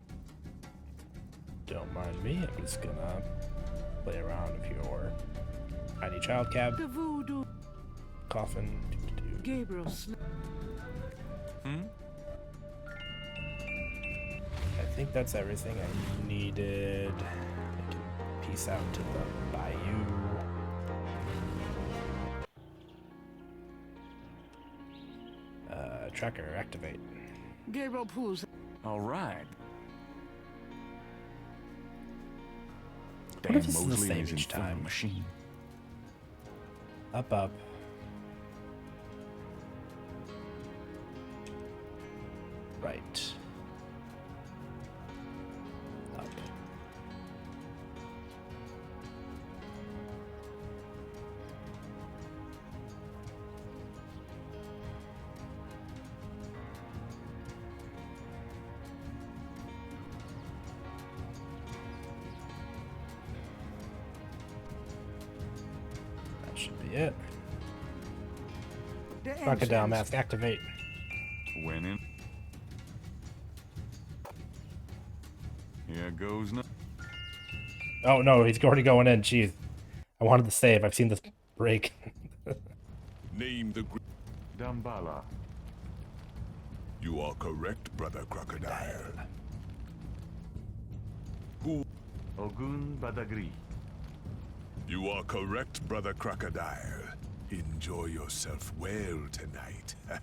Don't mind me. I'm just gonna play around with your tiny child cab. The voodoo. Coffin. Gabriel. I think that's everything I needed. I can peace out to the bayou. Tracker activate. Gabriel pulls. All right. What if this is the same each time? Machine. Up, up. Right. Up. That should be it. Crocodile mask activate. Went in. Here goes no. Oh no, he's already going in. Jeez. I wanted to save. I've seen this break. Name the Dambala. You are correct, Brother Crocodile. Who? Ogun Badagri. You are correct, Brother Crocodile. Enjoy yourself well tonight. Does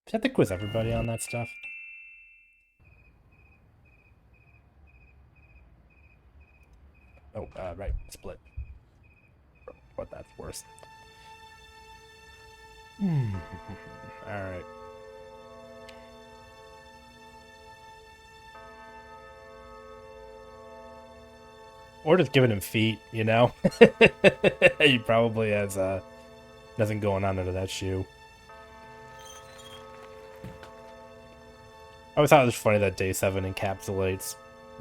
he have to quiz everybody on that stuff? Oh, right, split. What that's worse. Alright. Or just giving him feet, you know? He probably has nothing going on under that shoe. I always thought it was funny that Day 7 encapsulates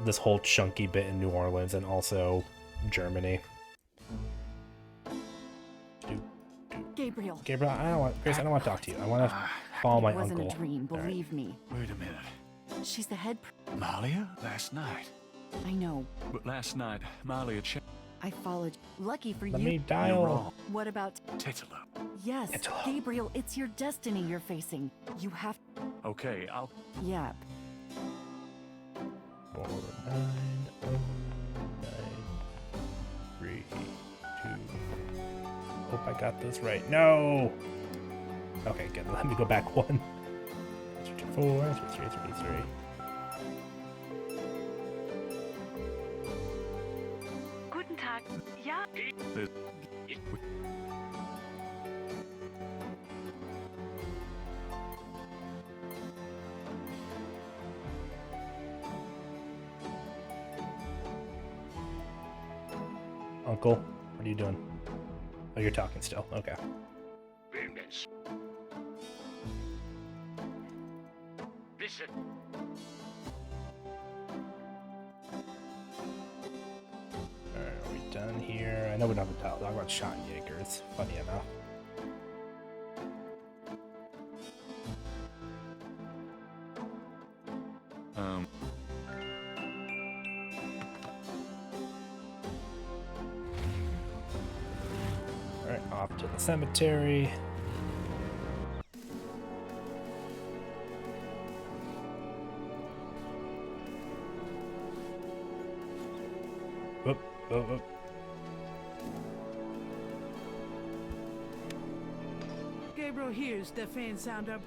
this whole chunky bit in New Orleans and also Germany. Gabriel. Gabriel, I don't want, Grace, I don't want to talk to you. I want to follow my It wasn't uncle. a dream, All right. believe me. Wait a minute. She's the head. Malia? Last night. I know. But last night, Malia I followed. Lucky for Let you. me dial. What about? Titular. Yes, Titulo. Gabriel. It's your destiny you're facing. You have. Okay, I'll... Yep. 4909 3 2. Hope I got this right. No. Okay, good. Let me go back one. 3 2 4 3 3 3 3. Guten Tag. Ja. Uncle, what are you doing? Oh, you're talking still. Okay. Alright, are we done here? I know we don't have to talk about Schottenjägers, funny enough. Alright, off to the cemetery. Whoop, whoop, whoop. Gabriel hears the faint sound of...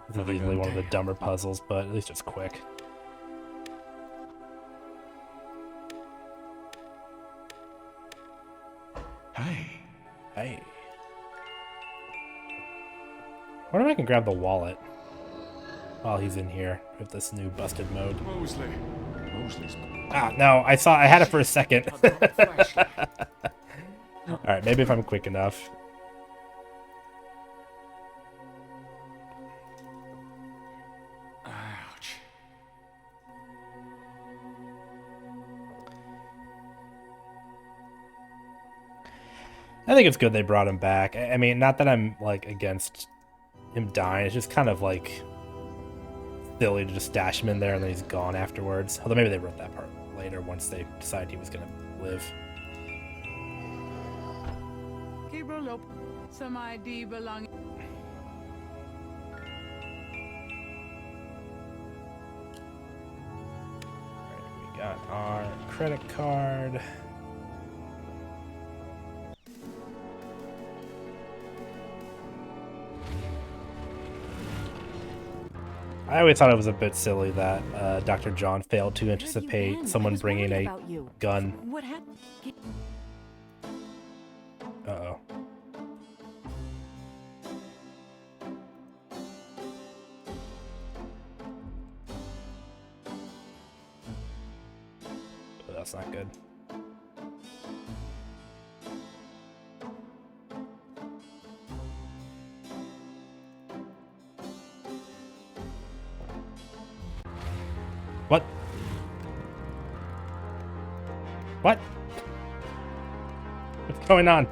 This is easily one of the dumber puzzles, but at least it's quick. Hey. Hey. I wonder if I can grab the wallet while he's in here with this new busted mode. Mosley's. Ah, no, I had it for a second. Alright, maybe if I'm quick enough. Ouch. I think it's good they brought him back. I mean, not that I'm, like, against him dying. It's just kind of, like, silly to just stash him in there and then he's gone afterwards. Although maybe they wrote that part later once they decided he was going to live. Gabriel, some ID belonging... We got our credit card. I always thought it was a bit silly that Dr. John failed to anticipate someone bringing a gun. What happened? Uh-oh. Oh, that's not good. What? What? What's going on?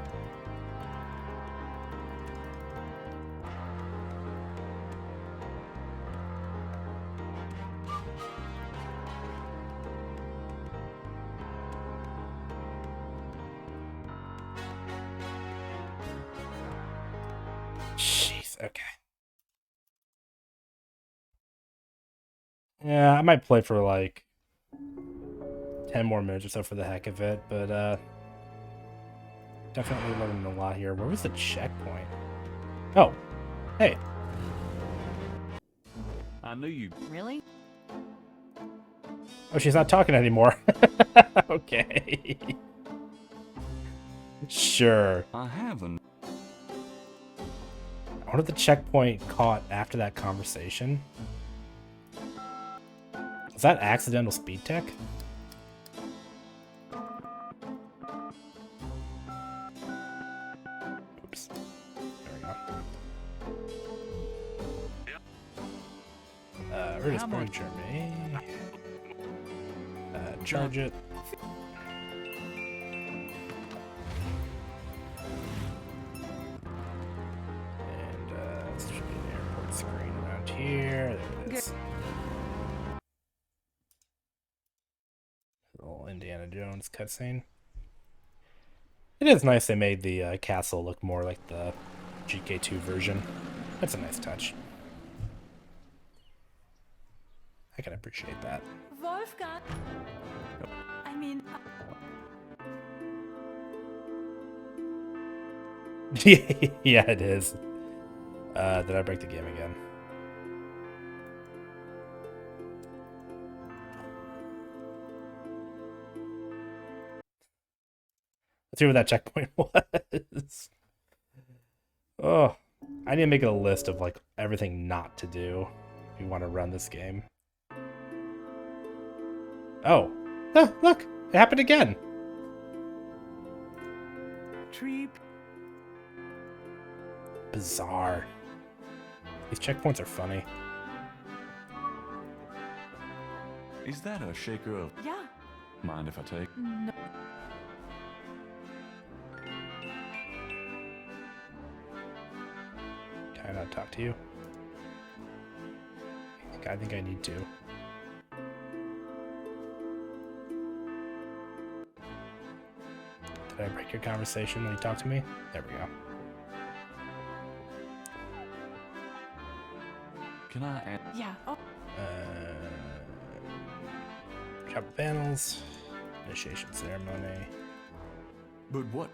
Jeez, okay. Yeah, I might play for like 10 more minutes or so for the heck of it, but definitely learning a lot here. Where was the checkpoint? Oh, hey. I knew you. Really? Oh, she's not talking anymore. Okay. Sure. I haven't. I wonder if the checkpoint caught after that conversation. Was that accidental speed tech? Oops. There we go. Where is Puncture Me? Charge it. And this should be an airport screen around here. There it is. Little Indiana Jones cutscene. It is nice they made the castle look more like the GK2 version. That's a nice touch. I can appreciate that. Wolfgang. I mean... Yeah, it is. Did I break the game again? Let's see what that checkpoint was. Oh, I need to make a list of like everything not to do if you want to run this game. Oh, look, it happened again. Tree. Bizarre. These checkpoints are funny. Is that a shaker of... Yeah. Mind if I take? No. Can I not talk to you? I think I need to. Did I break your conversation when you talked to me? There we go. Can I add... Yeah. Oh. Chopper panels. Initiation ceremony. But what?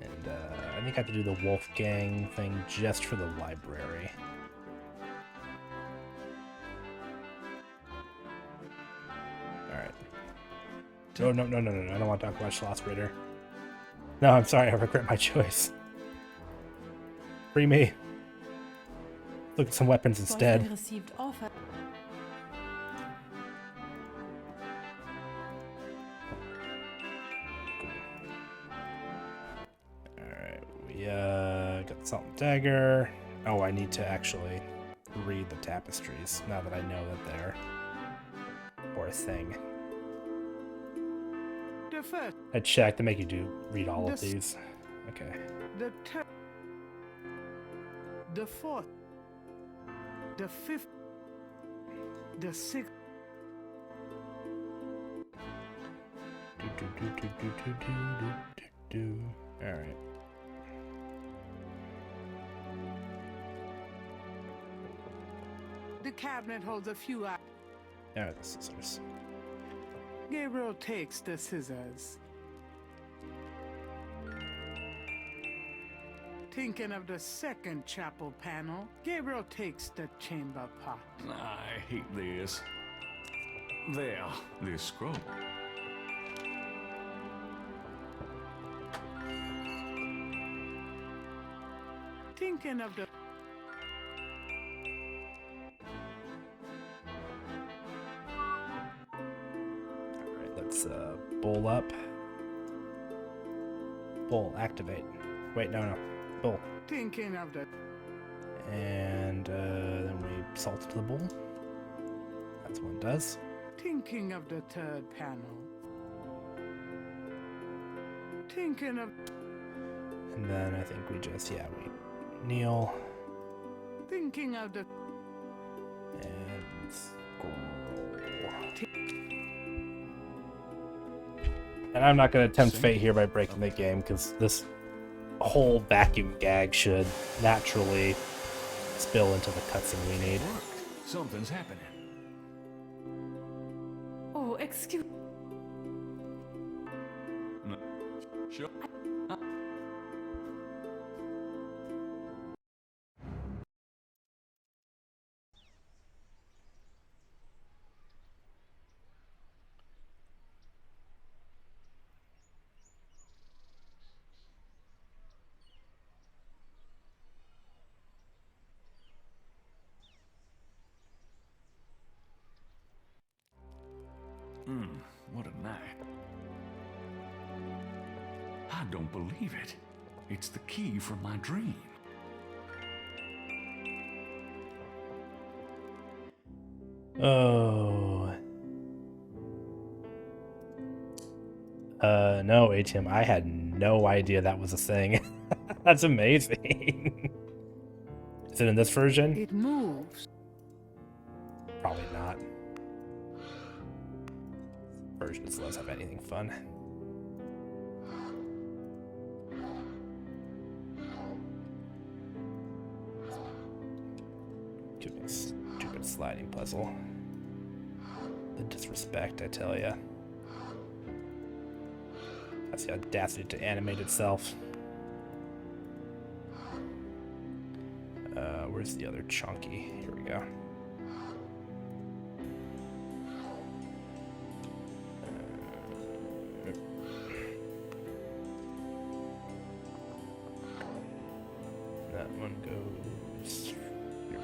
And I think I have to do the Wolfgang thing just for the library. Alright. No, no, no, no, no, no. I don't want to talk about Schloss Ritter. No, I'm sorry. I regret my choice. Free me. Look at some weapons instead. Received offer. Alright, we got the Salt and Dagger. Oh, I need to actually read the tapestries now that I know that they're or a thing. The first. I checked to make you read all of these. Okay. The third. The fourth. The fifth. The sixth. Alright. The cabinet holds a few. There are the scissors. Gabriel takes the scissors. Thinking of the second chapel panel, Gabriel takes the chamber pot. I hate this. There, this scroll. Thinking of the... Alright, let's bull up. Bull, activate. Wait, no. Bull. Thinking of the... And then we salt to the bull. That's what it does. Thinking of the third panel. Thinking of... And then I think we just, we kneel. Thinking of the... And scroll. And I'm not going to tempt fate here by breaking the game, because this whole vacuum gag should naturally spill into the cutscene we need. Look, something's happening. Oh, excuse. No. Sure. What a night. I don't believe it. It's the key from my dream. Oh. No, ATM. I had no idea that was a thing. That's amazing. Is it in this version? It moves. Probably not. Versions doesn't have anything fun. Stupid sliding puzzle. The disrespect, I tell ya. That's the audacity to animate itself. Where's the other chunky? Here we go. That one goes. Here we go.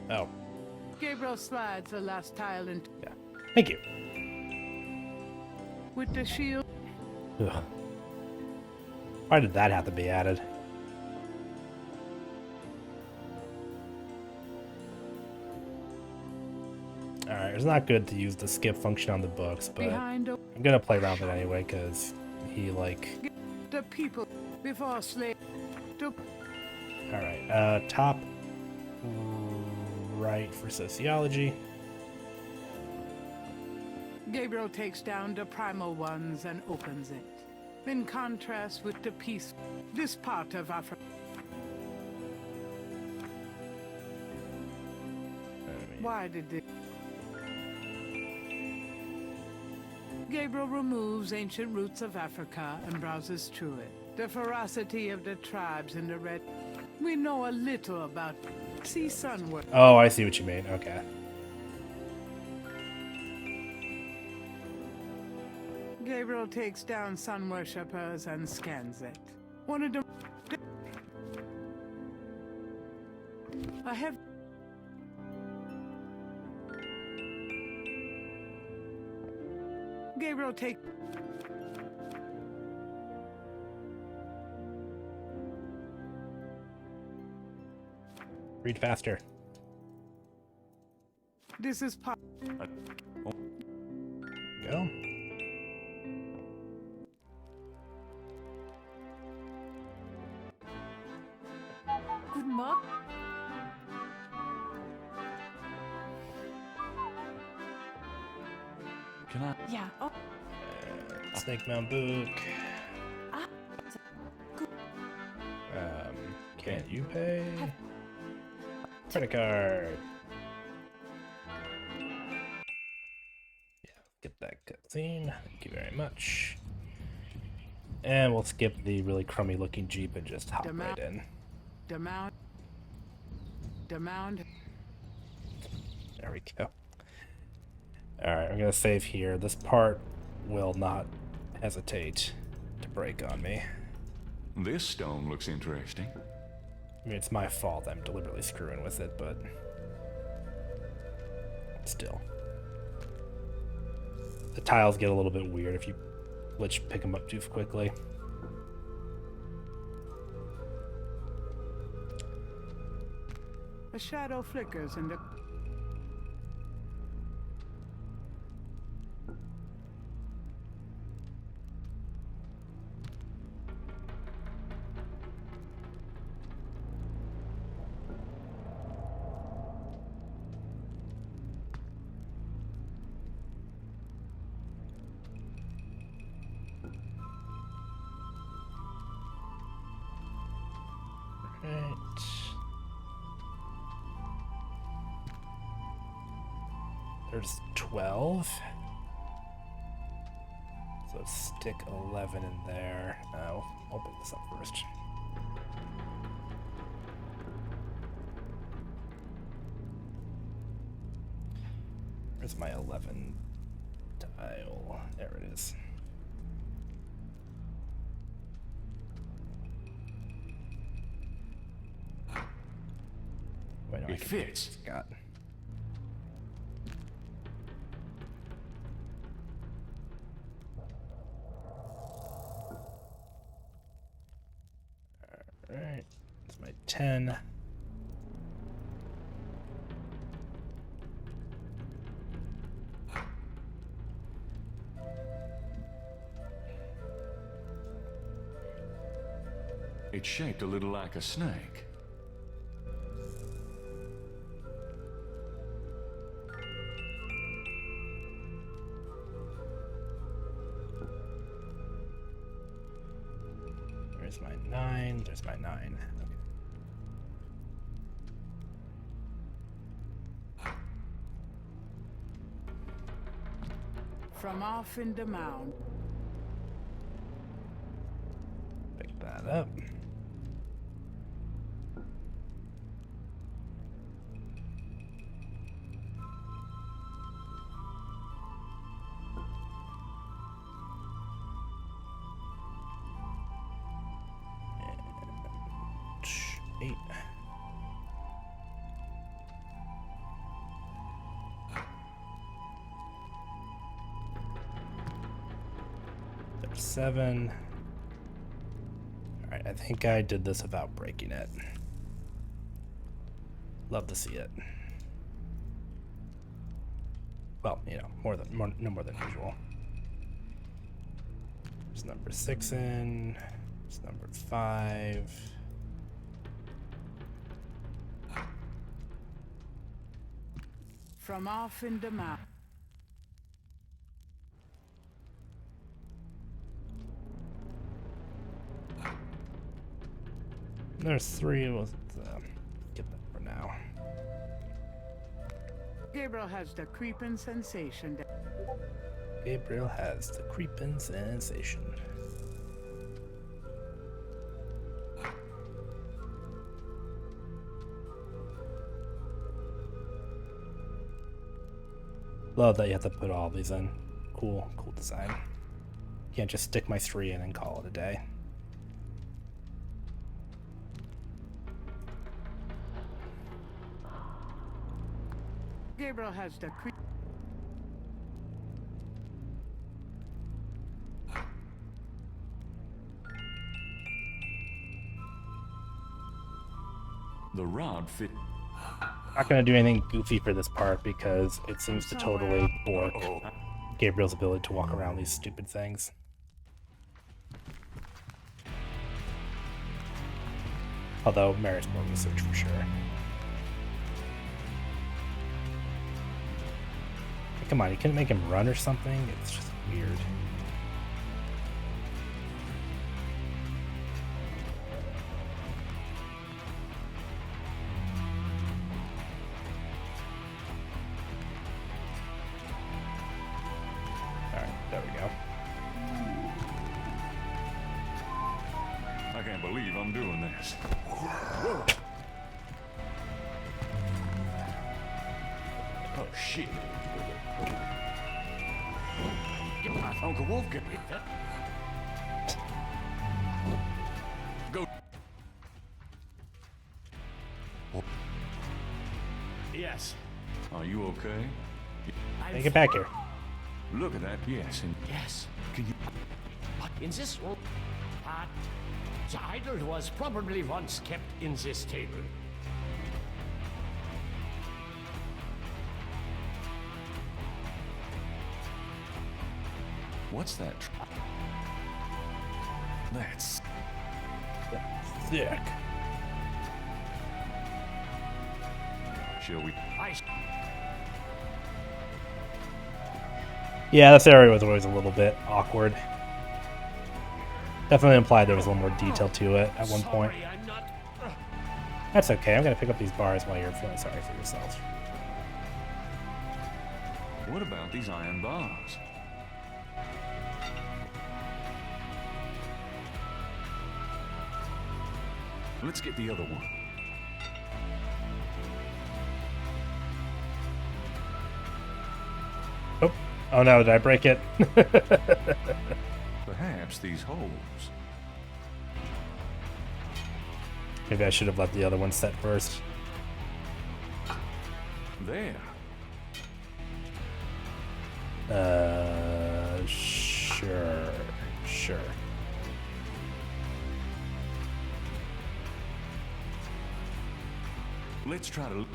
Oh. Gabriel slides the last tile into Yeah. Thank you. with the shield. Ugh. Why did that have to be added? Alright, it's not good to use the skip function on the books, but Behind I'm gonna play around with it anyway, because he, like... the people before slave. Alright, top right for sociology. Gabriel takes down the primal ones and opens it. In contrast with the peace, this part of Africa. Why did they? Gabriel removes ancient roots of Africa and browses through it. The ferocity of the tribes in the red. We know a little about sea sunward. Oh, I see what you mean. Okay. Gabriel takes down sun worshippers and scans it. One of them. I have. Gabriel take. Read faster. This is part. Go. Guten Morgen. Can I? Yeah. Oh. Snake Mound book. Ah. Can't you pay? Credit card. Yeah, get that cutscene. Thank you very much. And we'll skip the really crummy looking Jeep and just hop right in. Demand. There we go. Alright, I'm gonna save here. This part will not hesitate to break on me. This stone looks interesting. I mean, it's my fault. I'm deliberately screwing with it, but still. The tiles get a little bit weird if you pick them up too quickly. A shadow flickers in the. Right. There's 12. So stick 11 in there. I'll pick this up first. Where's my 11 tile? There it is. Wait, no, It fits. Got. Alright, that's my 10. It's shaped a little like a snake. There's my 9. There's my 9. Okay. From off in the mound. Pick that up. And 8. There's 7. Alright, I think I did this without breaking it. Love to see it. Well, you know, no more than usual. There's number 6 in. There's number 5. From off in the mound. There's 3. We'll get that for now. Gabriel has the creeping sensation that Gabriel has the creeping sensation. Love that you have to put all these in. Cool design. Can't just stick my 3 in and call it a day. Gabriel has the creep. The rod fit. Not gonna do anything goofy for this part because it seems to totally bork Gabriel's ability to walk around these stupid things. Although Mary's more research for sure. Come on, you couldn't make him run or something? It's just weird. Alright, there we go. I can't believe I'm doing this. Oh, shit. Uncle Wolf, get me. Go. Yes. Are you okay? Take it back here. Look at that. Yes, and Yes. can you? In this room, the idol was probably once kept in this table. What's that? That's Thick. Shall we? Yeah, this area was always a little bit awkward. Definitely implied there was a little more detail to it at one point. Sorry, I'm not. That's okay, I'm gonna pick up these bars while you're feeling sorry for yourself. What about these iron bars? Let's get the other one. Oh no, did I break it? Perhaps these holes. Maybe I should have let the other one set first. There. Sure. Let's try to.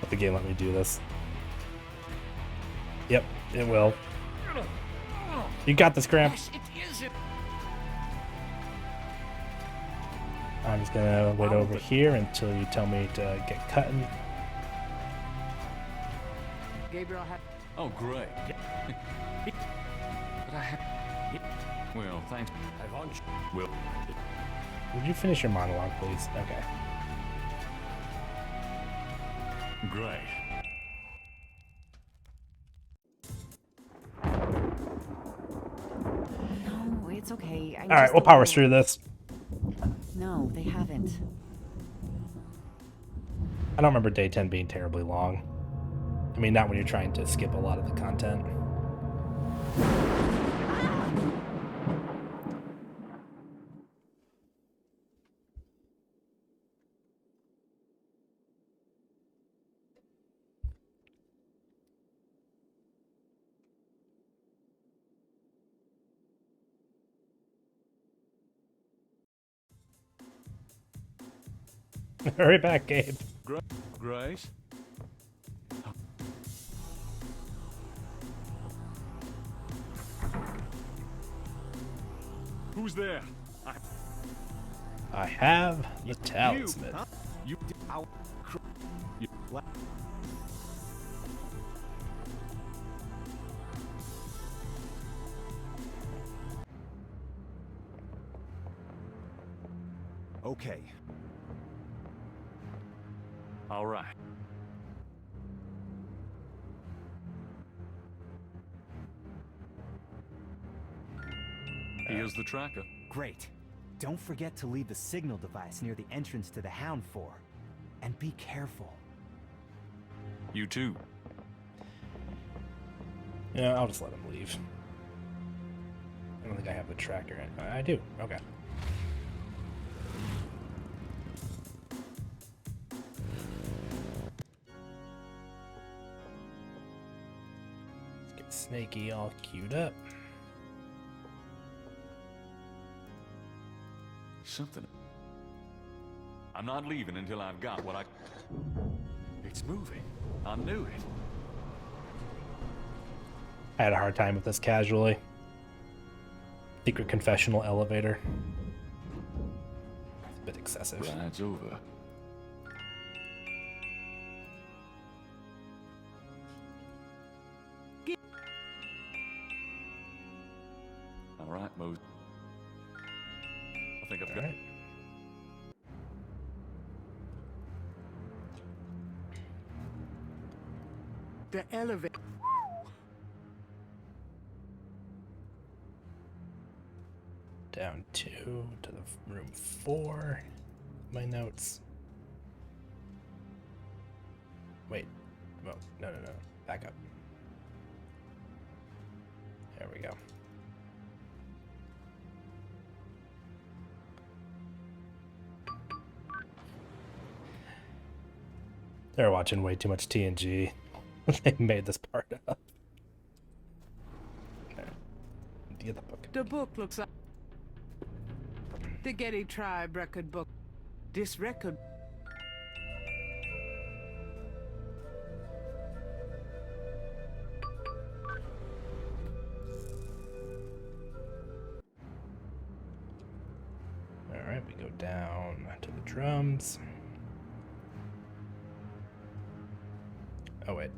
Let the game let me do this. Yep, it will. You got this, Gramp. Yes, it is. I'm just gonna wait over here until you tell me to get cutting. Gabriel had. Oh, great. But I have. Well, thanks. I want you. Well, Would you finish your monologue, please? Okay. Great. No, it's okay. All right, we'll power through this. No, they haven't. I don't remember day 10 being terribly long. I mean, not when you're trying to skip a lot of the content. Hurry back, Gabe. Grace? Who's there? I have the talisman. You, okay. All right. Here's the tracker. Great. Don't forget to leave the signal device near the entrance to the Hound 4. And be careful. You too. Yeah, I'll just let him leave. I don't think I have the tracker. I do. Okay. Let's get Snaky all queued up. Something. I'm not leaving until I've got what I... It's moving. I knew it. I had a hard time with this casually. Secret confessional elevator. It's a bit excessive. Ride's over. All right, Mose. I think I've got it. The elevator. Down 2 to the room 4. My notes. Wait. Oh, no. Back up. There we go. They're watching way too much TNG. They made this part up. Okay. Get the book. The book looks like the Getty Tribe record book. This record. All right, we go down to the drums. Oh, wait.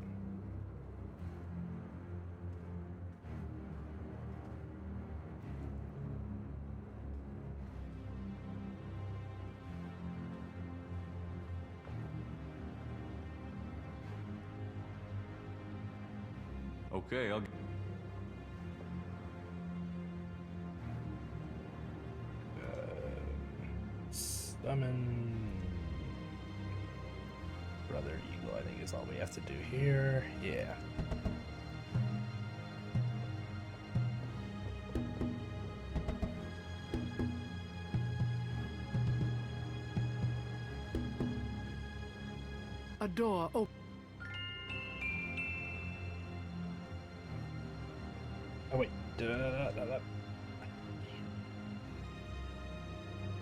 Okay, I'll... Summon Brother Eagle, I think is all we have to do here. Yeah. A door open. Oh wait.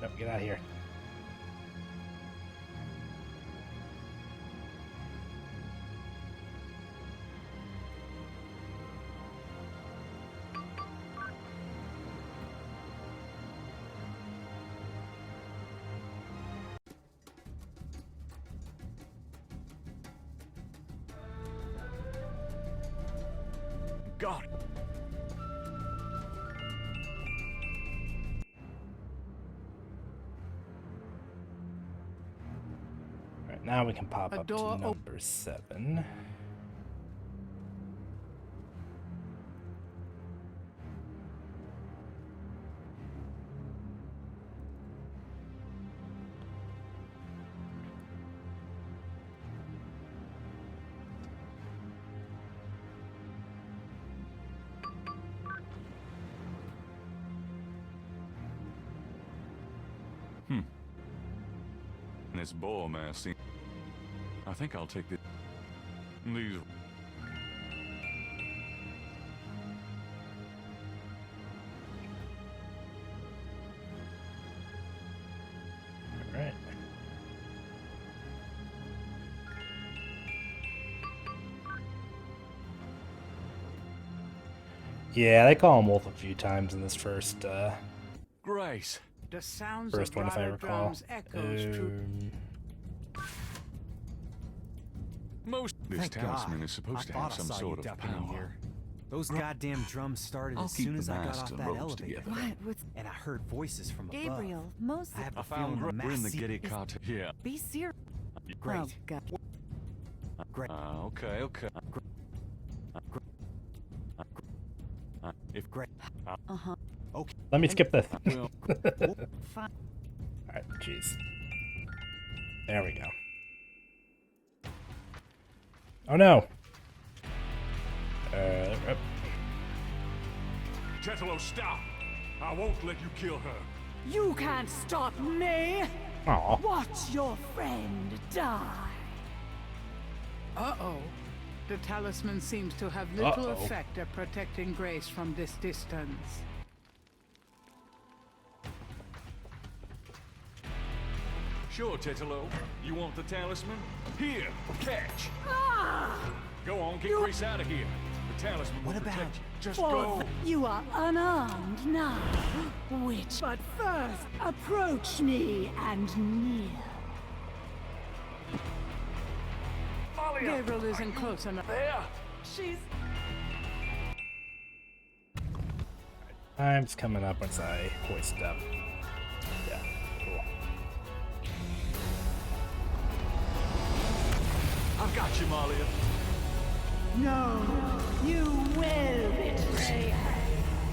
Nope, get out of here. Got it. Alright, Now we can pop A up to door number 7. This ball mask. I think I'll take these. Alright. Yeah, they call him Wolf a few times in this first Grace. The sounds first of one, if I bridal recall. drums echoes through. This Thank talisman God. is supposed to I have thought I some saw sort you of ducking in power. here. Those goddamn drums started I'll as keep soon the as I got masts off and that ropes elevator. together. What? With And I heard voices from above. Gabriel, most I have a I found feeling the we're in the mass Giddy cart. Yeah. be serious. Great. Oh, God. Great. Okay. If Great. Uh-huh. Okay. Let me skip this. well, Fine. Alright, jeez. There we go. Oh no! Yep. Tetelo, stop! I won't let you kill her. You can't stop me! Aw. Watch your friend die! Uh-oh. The talisman seems to have little Uh-oh. effect at protecting Grace from this distance. sure, Tetelo. You want the talisman? Here, catch. Go on, get Grace out of here. The talisman will What about- protect you. Just For go. you are unarmed now. Which? But first, approach me and kneel. Gabriel isn't close enough. There. She's... Time's coming up once I hoist up. Yeah, cool. I've got you, Malia. No.